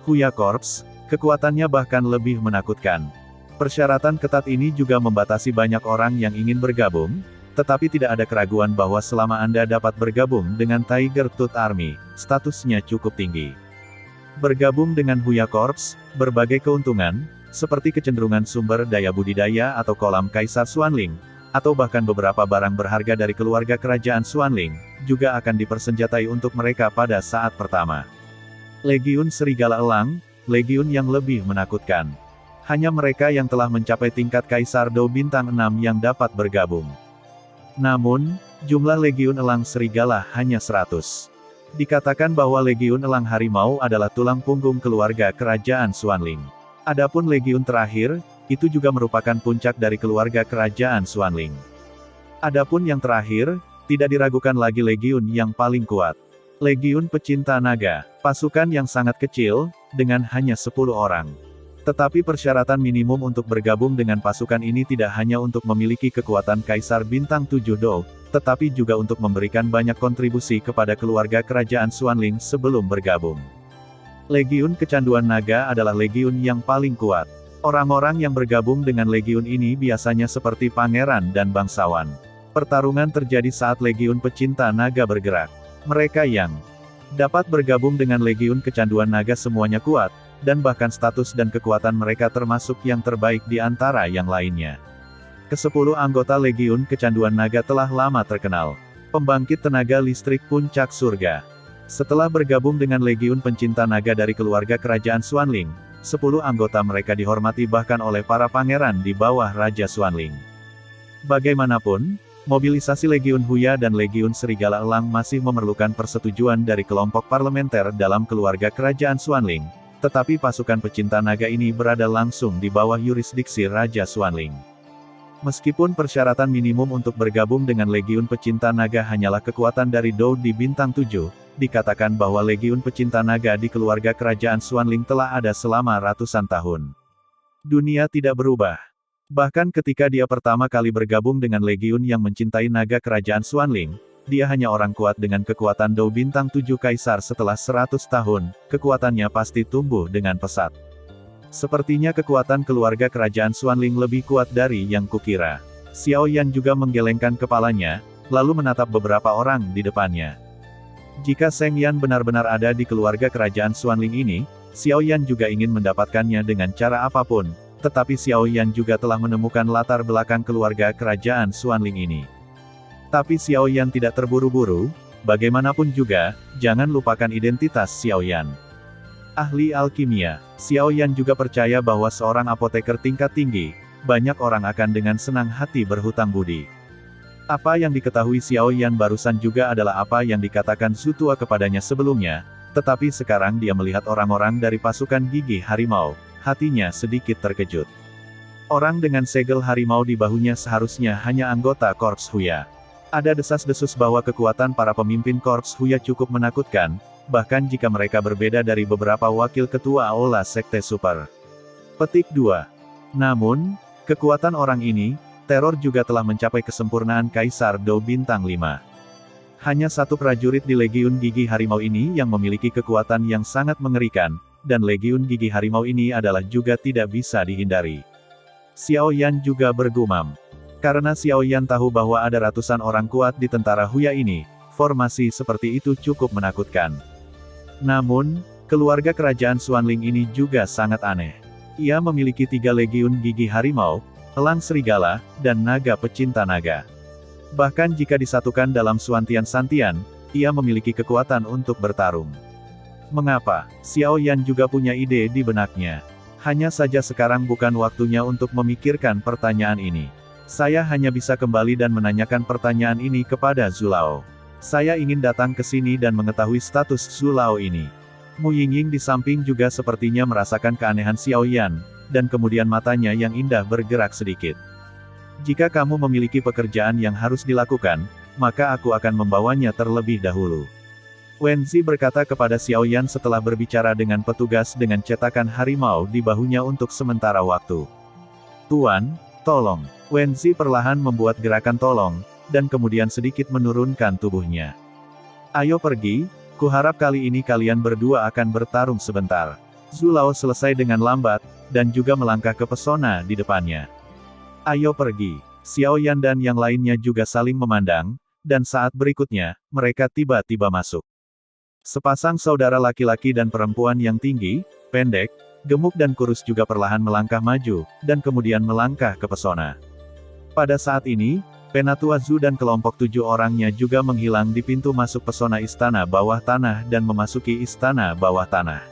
Huya Corps, kekuatannya bahkan lebih menakutkan. Persyaratan ketat ini juga membatasi banyak orang yang ingin bergabung, tetapi tidak ada keraguan bahwa selama Anda dapat bergabung dengan Tiger Tooth Army, statusnya cukup tinggi. Bergabung dengan Huya Corps, berbagai keuntungan, seperti kecenderungan sumber daya budidaya atau kolam Kaisar Xuanling, atau bahkan beberapa barang berharga dari keluarga kerajaan Xuanling, juga akan dipersenjatai untuk mereka pada saat pertama. Legiun Serigala Elang, legiun yang lebih menakutkan. Hanya mereka yang telah mencapai tingkat Kaisar Dou Bintang 6 yang dapat bergabung. Namun, jumlah Legiun Elang Serigala hanya 100. Dikatakan bahwa Legiun Elang Harimau adalah tulang punggung keluarga kerajaan Xuanling. Adapun Legiun terakhir, itu juga merupakan puncak dari keluarga kerajaan Xuanling. Adapun yang terakhir, tidak diragukan lagi Legiun yang paling kuat. Legiun Pecinta Naga, pasukan yang sangat kecil, dengan hanya 10 orang. Tetapi persyaratan minimum untuk bergabung dengan pasukan ini tidak hanya untuk memiliki kekuatan Kaisar Bintang 7 Dou, tetapi juga untuk memberikan banyak kontribusi kepada keluarga kerajaan Xuanling sebelum bergabung. Legiun Kecanduan Naga adalah legiun yang paling kuat. Orang-orang yang bergabung dengan legiun ini biasanya seperti pangeran dan bangsawan. Pertarungan terjadi saat Legiun Pecinta Naga bergerak. Mereka yang dapat bergabung dengan Legiun Kecanduan Naga semuanya kuat, dan bahkan status dan kekuatan mereka termasuk yang terbaik di antara yang lainnya. Ke-10 anggota Legiun Kecanduan Naga telah lama terkenal. Pembangkit tenaga listrik Puncak Surga. Setelah bergabung dengan Legiun Pencinta Naga dari keluarga kerajaan Xuanling, 10 anggota mereka dihormati bahkan oleh para pangeran di bawah Raja Xuanling. Bagaimanapun, mobilisasi Legiun Huya dan Legiun Serigala Elang masih memerlukan persetujuan dari kelompok parlementer dalam keluarga kerajaan Xuanling, tetapi pasukan pecinta naga ini berada langsung di bawah yurisdiksi Raja Xuanling. Meskipun persyaratan minimum untuk bergabung dengan Legiun Pecinta Naga hanyalah kekuatan dari Dou di Bintang 7, dikatakan bahwa Legiun Pecinta Naga di keluarga kerajaan Xuanling telah ada selama ratusan tahun. Dunia tidak berubah. Bahkan ketika dia pertama kali bergabung dengan Legiun yang mencintai naga kerajaan Xuanling, dia hanya orang kuat dengan kekuatan Dou Bintang 7 Kaisar. Setelah 100 tahun, kekuatannya pasti tumbuh dengan pesat. Sepertinya kekuatan keluarga kerajaan Xuanling lebih kuat dari yang kukira. Xiao Yan juga menggelengkan kepalanya, lalu menatap beberapa orang di depannya. Jika Seng Yan benar-benar ada di keluarga kerajaan Xuanling ini, Xiao Yan juga ingin mendapatkannya dengan cara apapun, tetapi Xiao Yan juga telah menemukan latar belakang keluarga kerajaan Xuanling ini. Tapi Xiao Yan tidak terburu-buru, bagaimanapun juga, jangan lupakan identitas Xiao Yan. Ahli alkimia, Xiao Yan juga percaya bahwa seorang apoteker tingkat tinggi, banyak orang akan dengan senang hati berhutang budi. Apa yang diketahui Xiao Yan barusan juga adalah apa yang dikatakan Zhu Tua kepadanya sebelumnya, tetapi sekarang dia melihat orang-orang dari pasukan gigi harimau, hatinya sedikit terkejut. Orang dengan segel harimau di bahunya seharusnya hanya anggota Korps Huya. Ada desas-desus bahwa kekuatan para pemimpin Korps Huya cukup menakutkan, bahkan jika mereka berbeda dari beberapa wakil ketua Aula Sekte Super. Petik 2. Namun, kekuatan orang ini, teror juga telah mencapai kesempurnaan Kaisar Dou Bintang 5. Hanya satu prajurit di Legiun Gigi Harimau ini yang memiliki kekuatan yang sangat mengerikan, dan Legiun Gigi Harimau ini adalah juga tidak bisa dihindari. Xiao Yan juga bergumam. Karena Xiao Yan tahu bahwa ada ratusan orang kuat di tentara Huya ini, formasi seperti itu cukup menakutkan. Namun, keluarga kerajaan Xuanling ini juga sangat aneh. Ia memiliki 3 Legiun Gigi Harimau, Elang Serigala, dan Naga Pecinta Naga. Bahkan jika disatukan dalam Xuantian-Santian, ia memiliki kekuatan untuk bertarung. Mengapa? Xiao Yan juga punya ide di benaknya. Hanya saja sekarang bukan waktunya untuk memikirkan pertanyaan ini. Saya hanya bisa kembali dan menanyakan pertanyaan ini kepada Zhu Lao. Saya ingin datang ke sini dan mengetahui status Zhu Lao ini. Mu Yingying di samping juga sepertinya merasakan keanehan Xiao Yan, dan kemudian matanya yang indah bergerak sedikit. Jika kamu memiliki pekerjaan yang harus dilakukan, maka aku akan membawanya terlebih dahulu. Wen Zi berkata kepada Xiao Yan setelah berbicara dengan petugas dengan cetakan harimau di bahunya untuk sementara waktu. Tuan, tolong. Wen Zi perlahan membuat gerakan tolong, dan kemudian sedikit menurunkan tubuhnya. Ayo pergi, kuharap kali ini kalian berdua akan bertarung sebentar. Zhu Lao selesai dengan lambat, dan juga melangkah ke pesona di depannya. Ayo pergi. Xiao Yan dan yang lainnya juga saling memandang, dan saat berikutnya, mereka tiba-tiba masuk. Sepasang saudara laki-laki dan perempuan yang tinggi, pendek, gemuk dan kurus juga perlahan melangkah maju, dan kemudian melangkah ke pesona. Pada saat ini, Penatua Zhu dan kelompok 7 orangnya juga menghilang di pintu masuk pesona istana bawah tanah dan memasuki istana bawah tanah.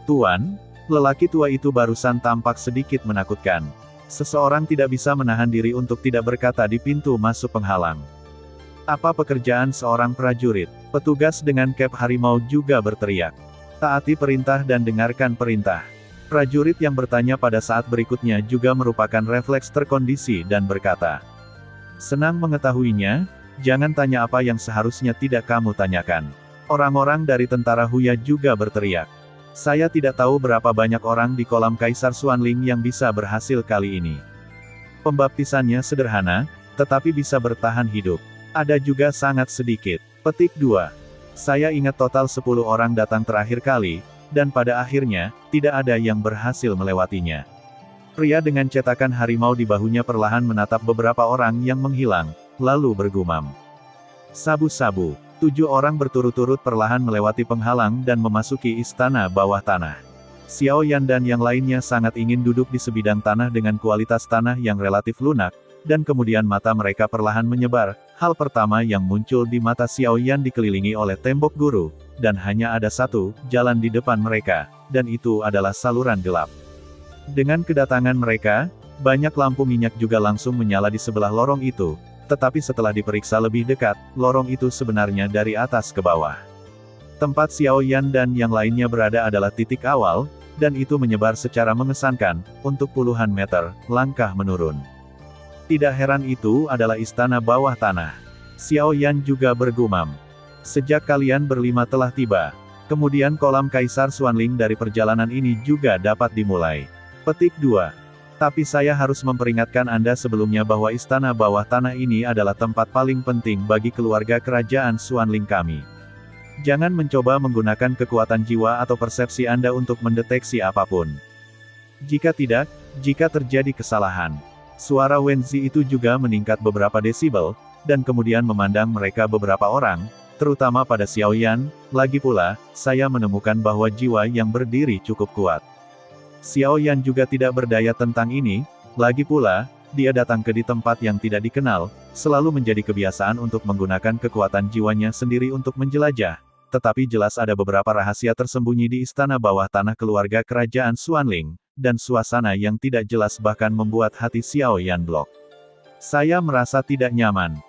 Tuan, Lelaki tua itu barusan tampak sedikit menakutkan. Seseorang tidak bisa menahan diri untuk tidak berkata di pintu masuk penghalang. Apa pekerjaan seorang prajurit? Petugas dengan cap harimau juga berteriak. Taati perintah dan dengarkan perintah. Prajurit yang bertanya pada saat berikutnya juga merupakan refleks terkondisi dan berkata, "Senang mengetahuinya, jangan tanya apa yang seharusnya tidak kamu tanyakan." Orang-orang dari tentara Huya juga berteriak. Saya tidak tahu berapa banyak orang di kolam Kaisar Xuanling yang bisa berhasil kali ini. Pembaptisannya sederhana, tetapi bisa bertahan hidup. Ada juga sangat sedikit. Petik 2. Saya ingat total 10 orang datang terakhir kali, dan pada akhirnya, tidak ada yang berhasil melewatinya. Pria dengan cetakan harimau di bahunya perlahan menatap beberapa orang yang menghilang, lalu bergumam. Sabu-sabu. 7 orang berturut-turut perlahan melewati penghalang dan memasuki istana bawah tanah. Xiao Yan dan yang lainnya sangat ingin duduk di sebidang tanah dengan kualitas tanah yang relatif lunak, dan kemudian mata mereka perlahan menyebar. Hal pertama yang muncul di mata Xiao Yan dikelilingi oleh tembok guru, dan hanya ada satu jalan di depan mereka, dan itu adalah saluran gelap. Dengan kedatangan mereka, banyak lampu minyak juga langsung menyala di sebelah lorong itu, tetapi setelah diperiksa lebih dekat, lorong itu sebenarnya dari atas ke bawah. Tempat Xiao Yan dan yang lainnya berada adalah titik awal, dan itu menyebar secara mengesankan, untuk puluhan meter, langkah menurun. Tidak heran itu adalah istana bawah tanah. Xiao Yan juga bergumam. Sejak kalian berlima telah tiba, kemudian kolam Kaisar Xuanling dari perjalanan ini juga dapat dimulai. Petik 2. Tapi saya harus memperingatkan Anda sebelumnya bahwa istana bawah tanah ini adalah tempat paling penting bagi keluarga kerajaan Xuanling kami. Jangan mencoba menggunakan kekuatan jiwa atau persepsi Anda untuk mendeteksi apapun. Jika tidak, jika terjadi kesalahan. Suara Wenzi itu juga meningkat beberapa desibel, dan kemudian memandang mereka beberapa orang, terutama pada Xiao Yan. Lagi pula, saya menemukan bahwa jiwa yang berdiri cukup kuat. Xiao Yan juga tidak berdaya tentang ini, lagi pula, dia datang ke di tempat yang tidak dikenal, selalu menjadi kebiasaan untuk menggunakan kekuatan jiwanya sendiri untuk menjelajah, tetapi jelas ada beberapa rahasia tersembunyi di istana bawah tanah keluarga kerajaan Xuanling, dan suasana yang tidak jelas bahkan membuat hati Xiao Yan blok. Saya merasa tidak nyaman.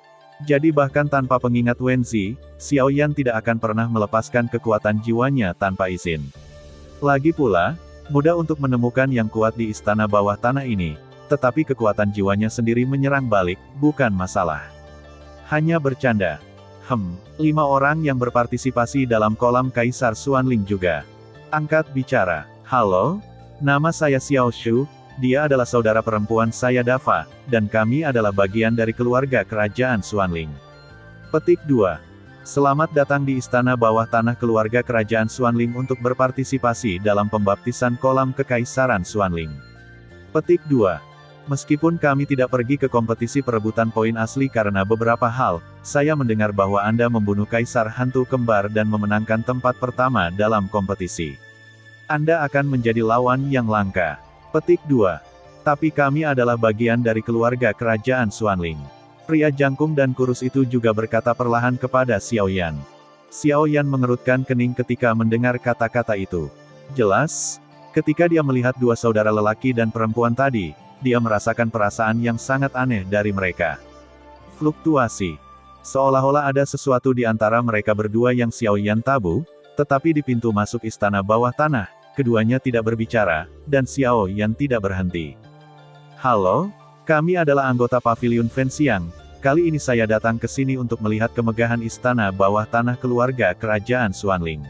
Jadi bahkan tanpa pengingat Wenzi, Xiao Yan tidak akan pernah melepaskan kekuatan jiwanya tanpa izin. Lagi pula, mudah untuk menemukan yang kuat di istana bawah tanah ini, tetapi kekuatan jiwanya sendiri menyerang balik, bukan masalah. Hanya bercanda. 5 orang yang berpartisipasi dalam kolam Kaisar Xuanling juga. Angkat bicara. Halo? Nama saya Xiao Shu, dia adalah saudara perempuan saya Dava, dan kami adalah bagian dari keluarga kerajaan Xuanling. Petik 2. Selamat datang di istana bawah tanah keluarga kerajaan Xuanling untuk berpartisipasi dalam pembaptisan kolam kekaisaran Xuanling. Petik 2. Meskipun kami tidak pergi ke kompetisi perebutan poin asli karena beberapa hal, saya mendengar bahwa Anda membunuh kaisar hantu kembar dan memenangkan tempat pertama dalam kompetisi. Anda akan menjadi lawan yang langka. Petik 2. Tapi kami adalah bagian dari keluarga kerajaan Xuanling. Pria jangkung dan kurus itu juga berkata perlahan kepada Xiao Yan. Xiao Yan mengerutkan kening ketika mendengar kata-kata itu. Jelas, ketika dia melihat 2 saudara lelaki dan perempuan tadi, dia merasakan perasaan yang sangat aneh dari mereka. Fluktuasi. Seolah-olah ada sesuatu di antara mereka berdua yang Xiao Yan tabu, tetapi di pintu masuk istana bawah tanah, keduanya tidak berbicara, dan Xiao Yan tidak berhenti. Halo? Kami adalah anggota Paviliun Fenxiang. Kali ini saya datang ke sini untuk melihat kemegahan istana bawah tanah keluarga kerajaan Xuanling.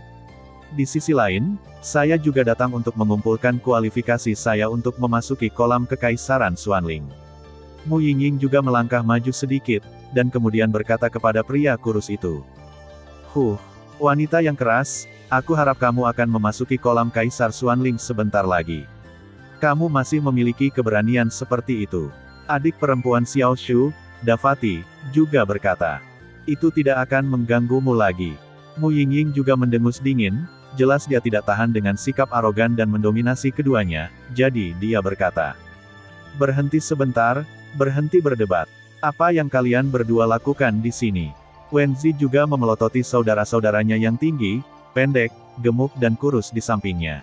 Di sisi lain, saya juga datang untuk mengumpulkan kualifikasi saya untuk memasuki kolam kekaisaran Xuanling. Mu Yingying juga melangkah maju sedikit, dan kemudian berkata kepada pria kurus itu. Wanita yang keras, aku harap kamu akan memasuki kolam Kaisar Xuanling sebentar lagi. Kamu masih memiliki keberanian seperti itu. Adik perempuan Xiao Shu, Davati, juga berkata. Itu tidak akan mengganggumu lagi. Mu Yingying juga mendengus dingin, jelas dia tidak tahan dengan sikap arogan dan mendominasi keduanya, jadi dia berkata. Berhenti sebentar, berhenti berdebat. Apa yang kalian berdua lakukan di sini? Wenzi juga memelototi saudara-saudaranya yang tinggi, pendek, gemuk dan kurus di sampingnya.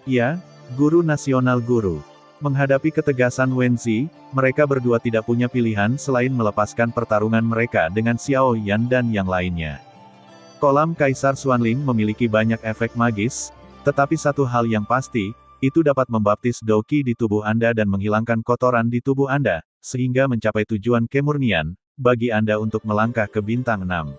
Ya, guru nasional guru. Menghadapi ketegasan Wenzi, mereka berdua tidak punya pilihan selain melepaskan pertarungan mereka dengan Xiao Yan dan yang lainnya. Kolam Kaisar Xuanling memiliki banyak efek magis, tetapi satu hal yang pasti, itu dapat membaptis Doqi di tubuh Anda dan menghilangkan kotoran di tubuh Anda, sehingga mencapai tujuan kemurnian, bagi Anda untuk melangkah ke bintang 6.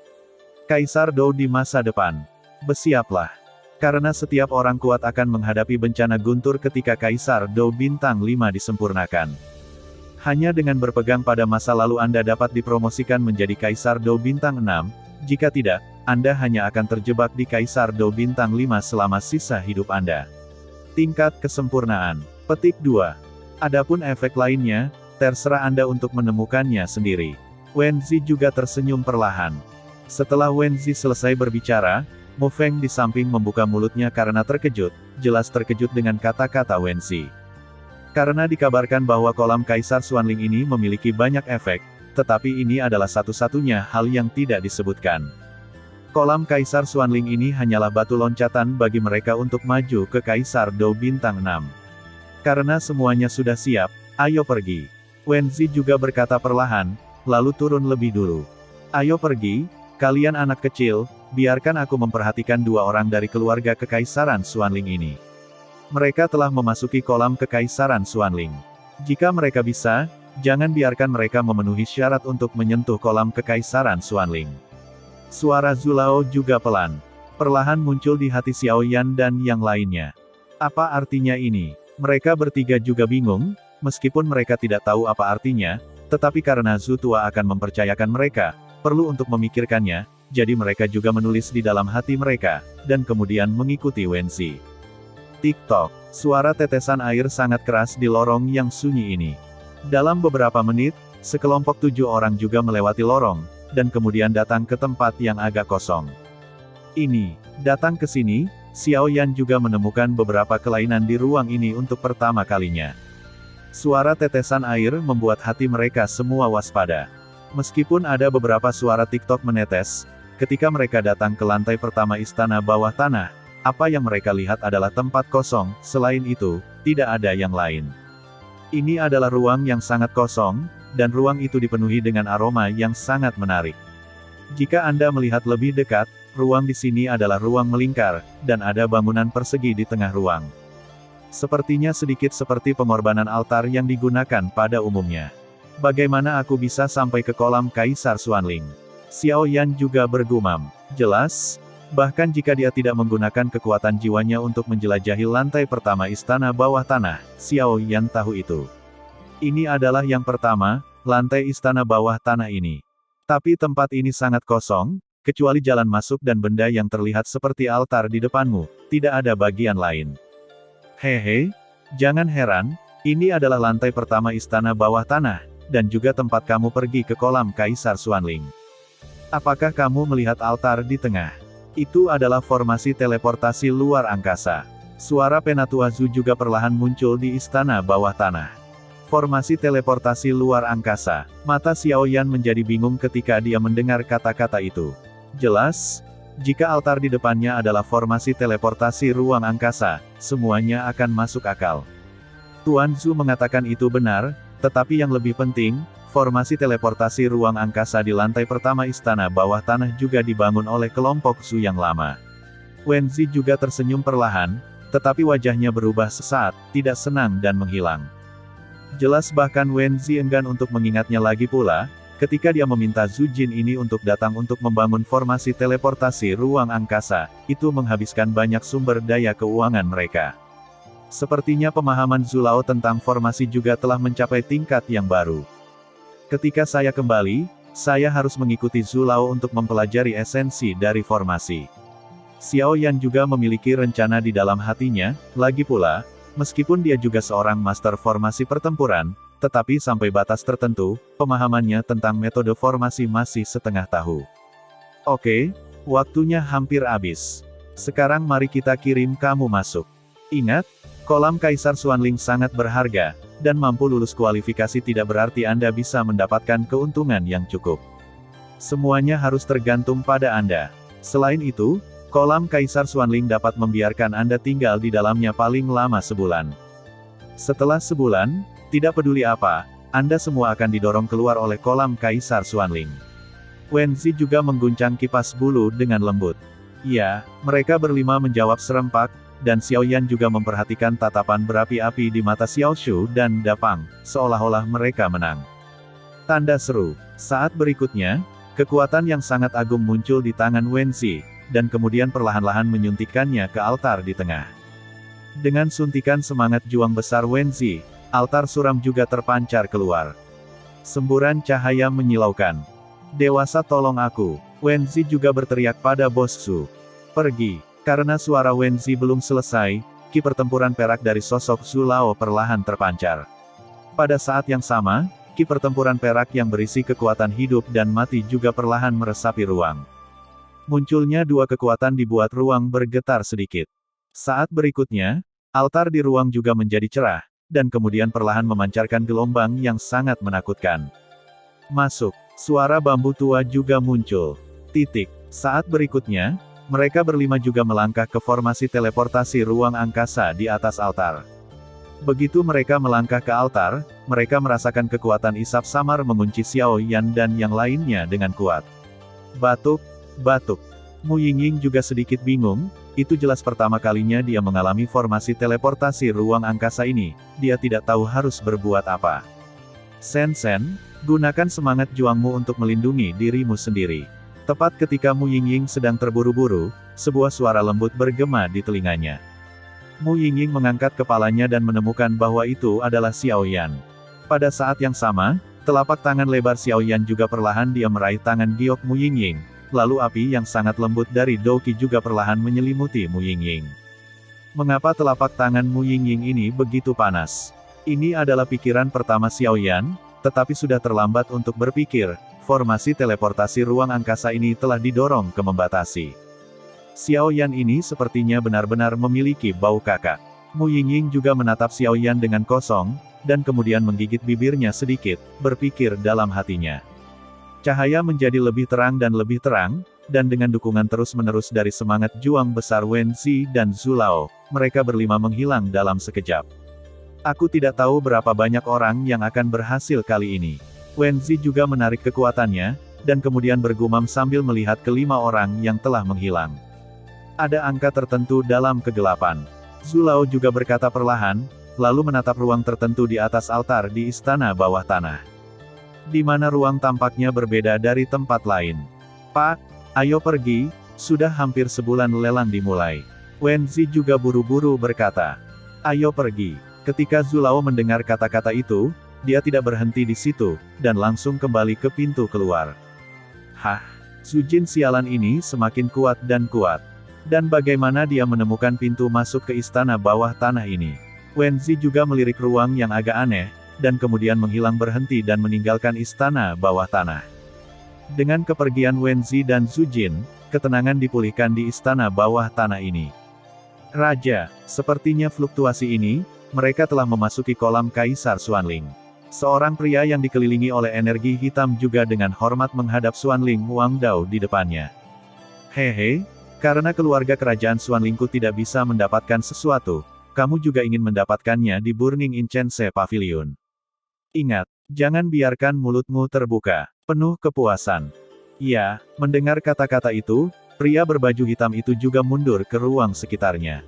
Kaisar Dou di masa depan. Bersiaplah. Karena setiap orang kuat akan menghadapi bencana guntur ketika Kaisar Dou bintang 5 disempurnakan. Hanya dengan berpegang pada masa lalu Anda dapat dipromosikan menjadi Kaisar Dou bintang 6, jika tidak, Anda hanya akan terjebak di Kaisar Dou bintang 5 selama sisa hidup Anda. Tingkat kesempurnaan. Petik 2. Adapun efek lainnya, terserah Anda untuk menemukannya sendiri. Wenzi juga tersenyum perlahan. Setelah Wenzi selesai berbicara, Mu Feng di samping membuka mulutnya karena terkejut, jelas terkejut dengan kata-kata Wenzi. Karena dikabarkan bahwa kolam Kaisar Xuanling ini memiliki banyak efek, tetapi ini adalah satu-satunya hal yang tidak disebutkan. Kolam Kaisar Xuanling ini hanyalah batu loncatan bagi mereka untuk maju ke Kaisar Dou bintang 6. Karena semuanya sudah siap, ayo pergi. Wenzi juga berkata perlahan, lalu turun lebih dulu. Ayo pergi, kalian anak kecil, biarkan aku memperhatikan dua orang dari keluarga Kekaisaran Xuanling ini. Mereka telah memasuki kolam Kekaisaran Xuanling. Jika mereka bisa, jangan biarkan mereka memenuhi syarat untuk menyentuh kolam Kekaisaran Xuanling. Suara Zulao juga perlahan muncul di hati Xiao Yan dan yang lainnya. Apa artinya ini? Mereka bertiga juga bingung, meskipun mereka tidak tahu apa artinya, tetapi karena Zhu Tua akan mempercayakan mereka, perlu untuk memikirkannya, jadi mereka juga menulis di dalam hati mereka, dan kemudian mengikuti Wenzi. Tik-tok, suara tetesan air sangat keras di lorong yang sunyi ini. Dalam beberapa menit, sekelompok 7 orang juga melewati lorong, dan kemudian datang ke tempat yang agak kosong. Datang ke sini, Xiao Yan juga menemukan beberapa kelainan di ruang ini untuk pertama kalinya. Suara tetesan air membuat hati mereka semua waspada. Meskipun ada beberapa suara TikTok menetes, ketika mereka datang ke lantai pertama istana bawah tanah, apa yang mereka lihat adalah tempat kosong, selain itu, tidak ada yang lain. Ini adalah ruang yang sangat kosong, dan ruang itu dipenuhi dengan aroma yang sangat menarik. Jika Anda melihat lebih dekat, ruang di sini adalah ruang melingkar, dan ada bangunan persegi di tengah ruang. Sepertinya sedikit seperti pengorbanan altar yang digunakan pada umumnya. Bagaimana aku bisa sampai ke kolam Kaisar Xuanling? Xiao Yan juga bergumam. Jelas, bahkan jika dia tidak menggunakan kekuatan jiwanya untuk menjelajahi lantai pertama istana bawah tanah, Xiao Yan tahu itu. Ini adalah yang pertama, lantai istana bawah tanah ini. Tapi tempat ini sangat kosong, kecuali jalan masuk dan benda yang terlihat seperti altar di depanmu, tidak ada bagian lain. Hehe, jangan heran, ini adalah lantai pertama istana bawah tanah, dan juga tempat kamu pergi ke kolam Kaisar Xuanling. Apakah kamu melihat altar di tengah? Itu adalah formasi teleportasi luar angkasa. Suara Penatua Zhu juga perlahan muncul di istana bawah tanah. Formasi teleportasi luar angkasa. Mata Xiao Yan menjadi bingung ketika dia mendengar kata-kata itu. Jelas, jika altar di depannya adalah formasi teleportasi ruang angkasa, semuanya akan masuk akal. Tuan Zhu mengatakan itu benar, tetapi yang lebih penting, formasi teleportasi ruang angkasa di lantai pertama istana bawah tanah juga dibangun oleh kelompok Zhu yang lama. Wenzi juga tersenyum perlahan, tetapi wajahnya berubah sesaat, tidak senang dan menghilang. Jelas bahkan Wenzi enggan untuk mengingatnya lagi pula, ketika dia meminta Zhu Jin ini untuk datang untuk membangun formasi teleportasi ruang angkasa, itu menghabiskan banyak sumber daya keuangan mereka. Sepertinya pemahaman Zulao tentang formasi juga telah mencapai tingkat yang baru. Ketika saya kembali, saya harus mengikuti Zulao untuk mempelajari esensi dari formasi. Xiao Yan juga memiliki rencana di dalam hatinya, lagi pula, meskipun dia juga seorang master formasi pertempuran, tetapi sampai batas tertentu, pemahamannya tentang metode formasi masih setengah tahu. Oke, waktunya hampir habis. Sekarang mari kita kirim kamu masuk. Ingat, kolam Kaisar Xuanling sangat berharga, dan mampu lulus kualifikasi tidak berarti Anda bisa mendapatkan keuntungan yang cukup. Semuanya harus tergantung pada Anda. Selain itu, Kolam Kaisar Xuanling dapat membiarkan Anda tinggal di dalamnya paling lama sebulan. Setelah sebulan, tidak peduli apa, Anda semua akan didorong keluar oleh kolam Kaisar Xuanling. Wenzi juga mengguncang kipas bulu dengan lembut. Ya, mereka berlima menjawab serempak, dan Xiaoyan juga memperhatikan tatapan berapi-api di mata Xiaoshu dan Dapang, seolah-olah mereka menang. Tanda seru. Saat berikutnya, kekuatan yang sangat agung muncul di tangan Wenzi, dan kemudian perlahan-lahan menyuntikkannya ke altar di tengah. Dengan suntikan semangat juang besar Wenzi, altar suram juga terpancar keluar. Semburan cahaya menyilaukan. Dewasa tolong aku. Wenzi juga berteriak pada Bos Su. Pergi. Karena suara Wenzi belum selesai, ki pertempuran perak dari sosok Zhu Lao perlahan terpancar. Pada saat yang sama, ki pertempuran perak yang berisi kekuatan hidup dan mati juga perlahan meresapi ruang. Munculnya dua kekuatan dibuat ruang bergetar sedikit. Saat berikutnya, altar di ruang juga menjadi cerah, dan kemudian perlahan memancarkan gelombang yang sangat menakutkan. Masuk. Suara bambu tua juga muncul. Saat berikutnya, mereka berlima juga melangkah ke formasi teleportasi ruang angkasa di atas altar. Begitu mereka melangkah ke altar, mereka merasakan kekuatan isap samar mengunci Xiao Yan dan yang lainnya dengan kuat. Batuk. Mu Yingying juga sedikit bingung, itu jelas pertama kalinya dia mengalami formasi teleportasi ruang angkasa ini, dia tidak tahu harus berbuat apa. Sen, gunakan semangat juangmu untuk melindungi dirimu sendiri. Tepat ketika Mu Yingying sedang terburu-buru, sebuah suara lembut bergema di telinganya. Mu Yingying mengangkat kepalanya dan menemukan bahwa itu adalah Xiao Yan. Pada saat yang sama, telapak tangan lebar Xiao Yan juga perlahan dia meraih tangan giok Mu Yingying, lalu api yang sangat lembut dari Douqi juga perlahan menyelimuti Mu Yingying. Mengapa telapak tangan Mu Yingying ini begitu panas? Ini adalah pikiran pertama Xiao Yan, tetapi sudah terlambat untuk berpikir. Formasi teleportasi ruang angkasa ini telah didorong ke membatasi. Xiao Yan ini sepertinya benar-benar memiliki bau kakak. Mu Yingying juga menatap Xiao Yan dengan kosong, dan kemudian menggigit bibirnya sedikit, berpikir dalam hatinya. Cahaya menjadi lebih terang, dan dengan dukungan terus-menerus dari semangat juang besar Wenzi dan Zhu Lao, mereka berlima menghilang dalam sekejap. Aku tidak tahu berapa banyak orang yang akan berhasil kali ini. Wenzi juga menarik kekuatannya, dan kemudian bergumam sambil melihat kelima orang yang telah menghilang. Ada angka tertentu dalam kegelapan. Zhu Lao juga berkata perlahan, lalu menatap ruang tertentu di atas altar di istana bawah tanah. Di mana ruang tampaknya berbeda dari tempat lain. Pak, ayo pergi, sudah hampir sebulan lelang dimulai. Wenzi juga buru-buru berkata. Ayo pergi. Ketika Zhu Lao mendengar kata-kata itu, dia tidak berhenti di situ, dan langsung kembali ke pintu keluar. Hah, Zhu Jin sialan ini semakin kuat dan kuat. Dan bagaimana dia menemukan pintu masuk ke istana bawah tanah ini? Wenzi juga melirik ruang yang agak aneh, dan kemudian menghilang berhenti dan meninggalkan istana bawah tanah. Dengan kepergian Wenzi dan Zhu Jin, ketenangan dipulihkan di istana bawah tanah ini. Raja, sepertinya fluktuasi ini, mereka telah memasuki kolam Kaisar Xuanling. Seorang pria yang dikelilingi oleh energi hitam juga dengan hormat menghadap Xuanling Wang Dao di depannya. Hehe, karena keluarga kerajaan Xuanlingku tidak bisa mendapatkan sesuatu, kamu juga ingin mendapatkannya di Burning Incense Pavilion. Ingat, jangan biarkan mulutmu terbuka, penuh kepuasan. Ya, mendengar kata-kata itu, pria berbaju hitam itu juga mundur ke ruang sekitarnya.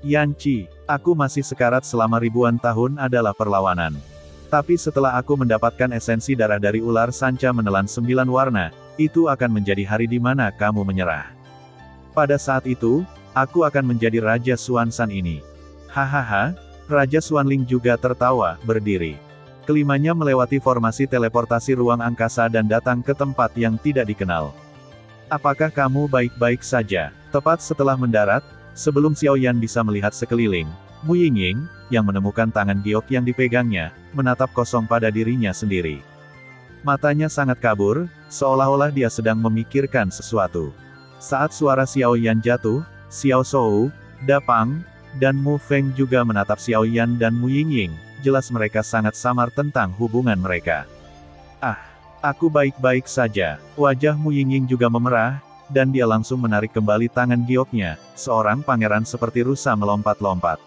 Yanci, aku masih sekarat selama ribuan tahun adalah perlawanan. Tapi setelah aku mendapatkan esensi darah dari ular sanca menelan 9 warna, itu akan menjadi hari di mana kamu menyerah. Pada saat itu, aku akan menjadi Raja Xuanzan ini. Hahaha, Raja Xuanling juga tertawa, berdiri. Kelimanya melewati formasi teleportasi ruang angkasa dan datang ke tempat yang tidak dikenal. Apakah kamu baik-baik saja? Tepat setelah mendarat, sebelum Xiao Yan bisa melihat sekeliling, Mu Yingying, yang menemukan tangan giok yang dipegangnya, menatap kosong pada dirinya sendiri. Matanya sangat kabur, seolah-olah dia sedang memikirkan sesuatu. Saat suara Xiao Yan jatuh, Xiao Shou, Dapang, dan Mu Feng juga menatap Xiao Yan dan Mu Yingying, jelas mereka sangat samar tentang hubungan mereka. Ah, aku baik-baik saja. Wajah Mu Yingying juga memerah, dan dia langsung menarik kembali tangan gioknya, seorang pangeran seperti rusa melompat-lompat.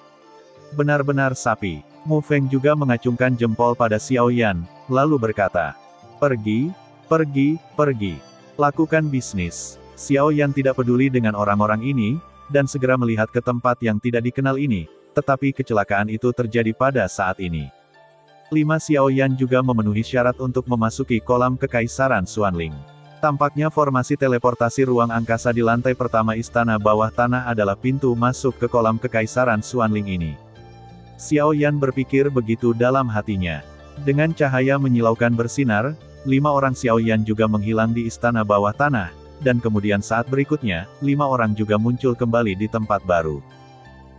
Benar-benar sapi. Mu Feng juga mengacungkan jempol pada Xiao Yan, lalu berkata, "Pergi, pergi, pergi. Lakukan bisnis." Xiao Yan tidak peduli dengan orang-orang ini, dan segera melihat ke tempat yang tidak dikenal ini, tetapi kecelakaan itu terjadi pada saat ini. 5 Xiao Yan juga memenuhi syarat untuk memasuki kolam kekaisaran Xuanling. Tampaknya formasi teleportasi ruang angkasa di lantai pertama istana bawah tanah adalah pintu masuk ke kolam kekaisaran Xuanling ini. Xiao Yan berpikir begitu dalam hatinya. Dengan cahaya menyilaukan bersinar, 5 orang Xiao Yan juga menghilang di istana bawah tanah, dan kemudian saat berikutnya, 5 orang juga muncul kembali di tempat baru.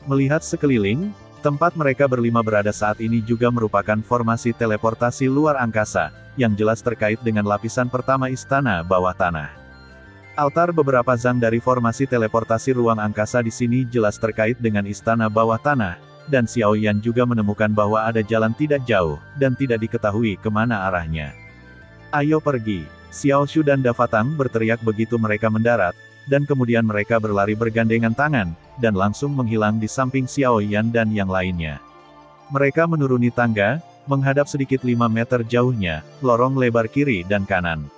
Melihat sekeliling, tempat mereka berlima berada saat ini juga merupakan formasi teleportasi luar angkasa, yang jelas terkait dengan lapisan pertama istana bawah tanah. Altar beberapa zang dari formasi teleportasi ruang angkasa di sini jelas terkait dengan istana bawah tanah, dan Xiao Yan juga menemukan bahwa ada jalan tidak jauh, dan tidak diketahui kemana arahnya. "Ayo pergi!" Xiao Shu dan Dafatang berteriak begitu mereka mendarat, dan kemudian mereka berlari bergandengan tangan, dan langsung menghilang di samping Xiao Yan dan yang lainnya. Mereka menuruni tangga, menghadap sedikit 5 meter jauhnya, lorong lebar kiri dan kanan.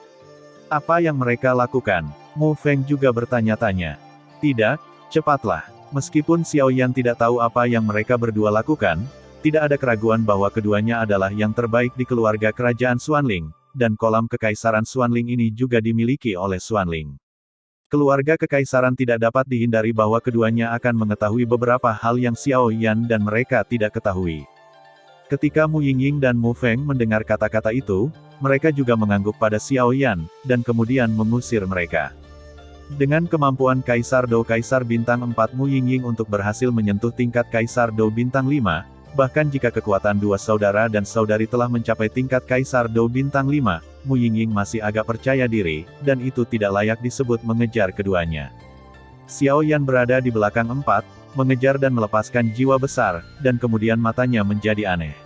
Apa yang mereka lakukan? Mu Feng juga bertanya-tanya. "Tidak, cepatlah." Meskipun Xiao Yan tidak tahu apa yang mereka berdua lakukan, tidak ada keraguan bahwa keduanya adalah yang terbaik di keluarga kerajaan Xuanling, dan kolam kekaisaran Xuanling ini juga dimiliki oleh Xuanling. Keluarga kekaisaran tidak dapat dihindari bahwa keduanya akan mengetahui beberapa hal yang Xiao Yan dan mereka tidak ketahui. Ketika Mu Yingying dan Mu Feng mendengar kata-kata itu, mereka juga mengangguk pada Xiao Yan, dan kemudian mengusir mereka. Dengan kemampuan Kaisar Dou Kaisar Bintang 4 Mu Yingying untuk berhasil menyentuh tingkat Kaisar Dou Bintang 5, bahkan jika kekuatan 2 saudara dan saudari telah mencapai tingkat Kaisar Dou Bintang 5, Mu Yingying masih agak percaya diri, dan itu tidak layak disebut mengejar keduanya. Xiao Yan berada di belakang 4, mengejar dan melepaskan jiwa besar, dan kemudian matanya menjadi aneh.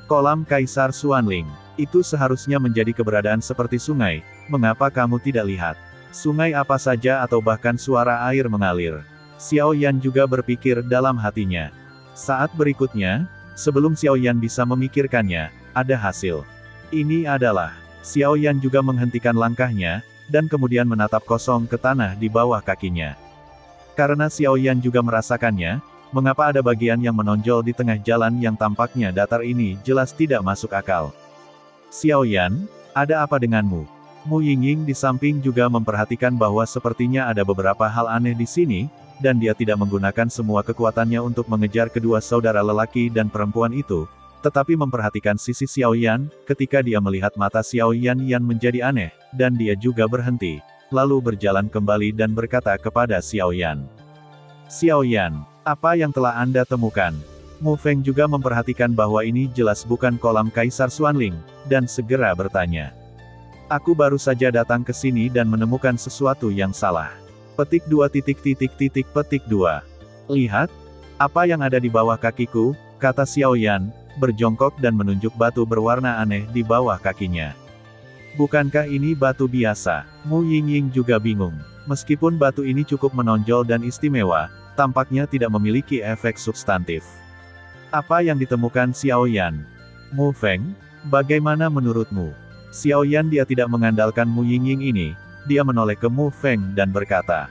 Kolam Kaisar Xuanling. Itu seharusnya menjadi keberadaan seperti sungai, mengapa kamu tidak lihat? Sungai apa saja atau bahkan suara air mengalir. Xiao Yan juga berpikir dalam hatinya. Saat berikutnya, sebelum Xiao Yan bisa memikirkannya, ada hasil. Ini adalah, Xiao Yan juga menghentikan langkahnya, dan kemudian menatap kosong ke tanah di bawah kakinya. Karena Xiao Yan juga merasakannya, mengapa ada bagian yang menonjol di tengah jalan yang tampaknya datar ini jelas tidak masuk akal. "Xiao Yan, ada apa denganmu?" Mu Yingying di samping juga memperhatikan bahwa sepertinya ada beberapa hal aneh di sini, dan dia tidak menggunakan semua kekuatannya untuk mengejar kedua saudara lelaki dan perempuan itu, tetapi memperhatikan sisi Xiao Yan. Ketika dia melihat mata Xiao Yan menjadi aneh, dan dia juga berhenti, lalu berjalan kembali dan berkata kepada Xiao Yan. "Xiao Yan, apa yang telah Anda temukan?" Mu Feng juga memperhatikan bahwa ini jelas bukan kolam Kaisar Xuanling, dan segera bertanya. "Aku baru saja datang ke sini dan menemukan sesuatu yang salah." Petik 2. Petik 2. "Lihat, apa yang ada di bawah kakiku," kata Xiao Yan, berjongkok dan menunjuk batu berwarna aneh di bawah kakinya. "Bukankah ini batu biasa?" Mu Yingying juga bingung. Meskipun batu ini cukup menonjol dan istimewa, tampaknya tidak memiliki efek substantif. Apa yang ditemukan Xiao Yan? Mu Feng, bagaimana menurutmu? Xiao Yan dia tidak mengandalkan Mu Yingying ini, dia menoleh ke Mu Feng dan berkata.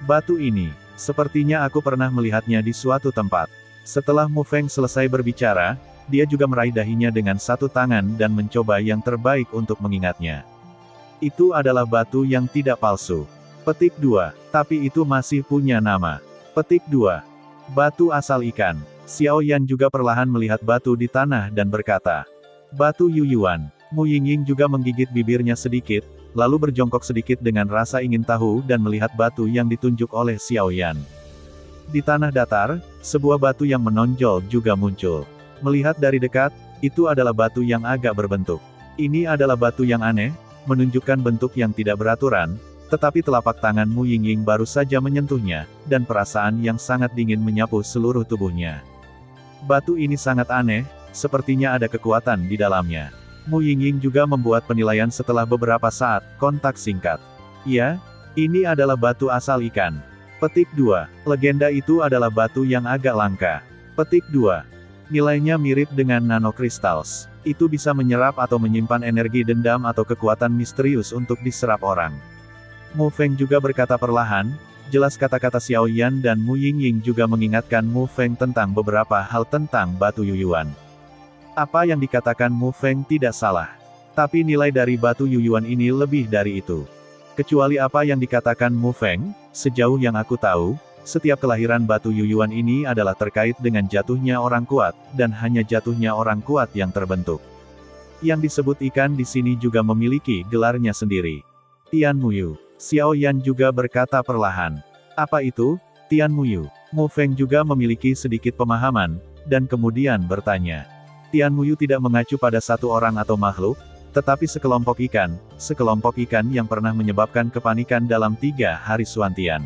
"Batu ini, sepertinya aku pernah melihatnya di suatu tempat." Setelah Mu Feng selesai berbicara, dia juga meraih dahinya dengan satu tangan dan mencoba yang terbaik untuk mengingatnya. Itu adalah batu yang tidak palsu. Petik 2. Tapi itu masih punya nama. Petik 2. Batu asal ikan. Xiao Yan juga perlahan melihat batu di tanah dan berkata. "Batu Yuyuan." Mu Yingying juga menggigit bibirnya sedikit, lalu berjongkok sedikit dengan rasa ingin tahu dan melihat batu yang ditunjuk oleh Xiao Yan. Di tanah datar, sebuah batu yang menonjol juga muncul. Melihat dari dekat, itu adalah batu yang agak berbentuk. Ini adalah batu yang aneh, menunjukkan bentuk yang tidak beraturan, tetapi telapak tangan Mu Yingying baru saja menyentuhnya, dan perasaan yang sangat dingin menyapu seluruh tubuhnya. Batu ini sangat aneh, sepertinya ada kekuatan di dalamnya. Mu Yingying juga membuat penilaian setelah beberapa saat kontak singkat. "Ya, Ini adalah batu asal ikan. Petik 2. Legenda itu adalah batu yang agak langka. Petik 2. Nilainya mirip dengan nanokristals. Itu bisa menyerap atau menyimpan energi dendam atau kekuatan misterius untuk diserap orang. Mu Feng juga berkata perlahan, jelas kata-kata Xiao Yan dan Mu Yingying juga mengingatkan Mu Feng tentang beberapa hal tentang batu Yuyuan. Apa yang dikatakan Mu Feng tidak salah. Tapi nilai dari batu Yuyuan ini lebih dari itu. Kecuali apa yang dikatakan Mu Feng, sejauh yang aku tahu, setiap kelahiran batu Yuyuan ini adalah terkait dengan jatuhnya orang kuat, dan hanya jatuhnya orang kuat yang terbentuk. Yang disebut ikan di sini juga memiliki gelarnya sendiri. Tian Muyu. Xiao Yan juga berkata perlahan. Apa itu, Tian Muyu? Mu Feng juga memiliki sedikit pemahaman, dan kemudian bertanya. Tian Muyu tidak mengacu pada satu orang atau makhluk, tetapi sekelompok ikan yang pernah menyebabkan kepanikan dalam 3 hari Suantian.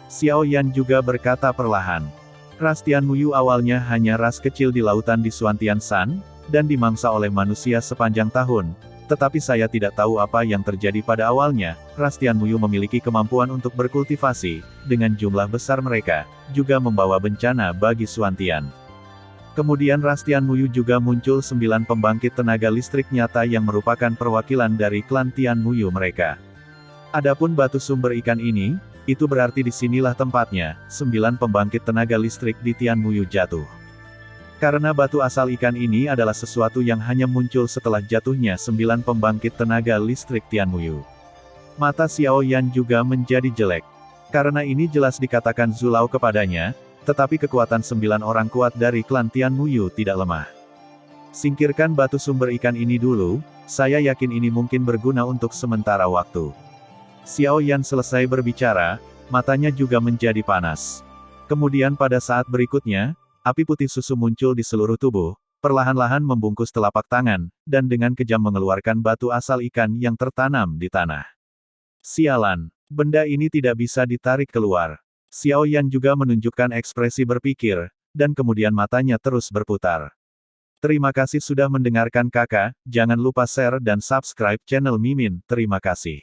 Xiao Yan juga berkata perlahan. Ras Tian Muyu awalnya hanya ras kecil di lautan di Suantian San, dan dimangsa oleh manusia sepanjang tahun. Tetapi saya tidak tahu apa yang terjadi pada awalnya. Ras Tian Muyu memiliki kemampuan untuk berkultivasi, dengan jumlah besar mereka, juga membawa bencana bagi Suantian. Kemudian ras Tian Muyu juga muncul 9 pembangkit tenaga listrik nyata yang merupakan perwakilan dari klan Tian Muyu mereka. Adapun batu sumber ikan ini, itu berarti disinilah tempatnya, 9 pembangkit tenaga listrik di Tian Muyu jatuh. Karena batu asal ikan ini adalah sesuatu yang hanya muncul setelah jatuhnya 9 pembangkit tenaga listrik Tian Muyu. Mata Xiao Yan juga menjadi jelek. Karena ini jelas dikatakan Zulao kepadanya, tetapi kekuatan 9 orang kuat dari klan Tian Muyu tidak lemah. Singkirkan batu sumber ikan ini dulu, saya yakin ini mungkin berguna untuk sementara waktu. Xiao Yan selesai berbicara, matanya juga menjadi panas. Kemudian pada saat berikutnya, api putih susu muncul di seluruh tubuh, perlahan-lahan membungkus telapak tangan, dan dengan kejam mengeluarkan batu asal ikan yang tertanam di tanah. Sialan, benda ini tidak bisa ditarik keluar. Xiao Yan juga menunjukkan ekspresi berpikir, dan kemudian matanya terus berputar. Terima kasih sudah mendengarkan kakak, jangan lupa share dan subscribe channel Mimin, terima kasih.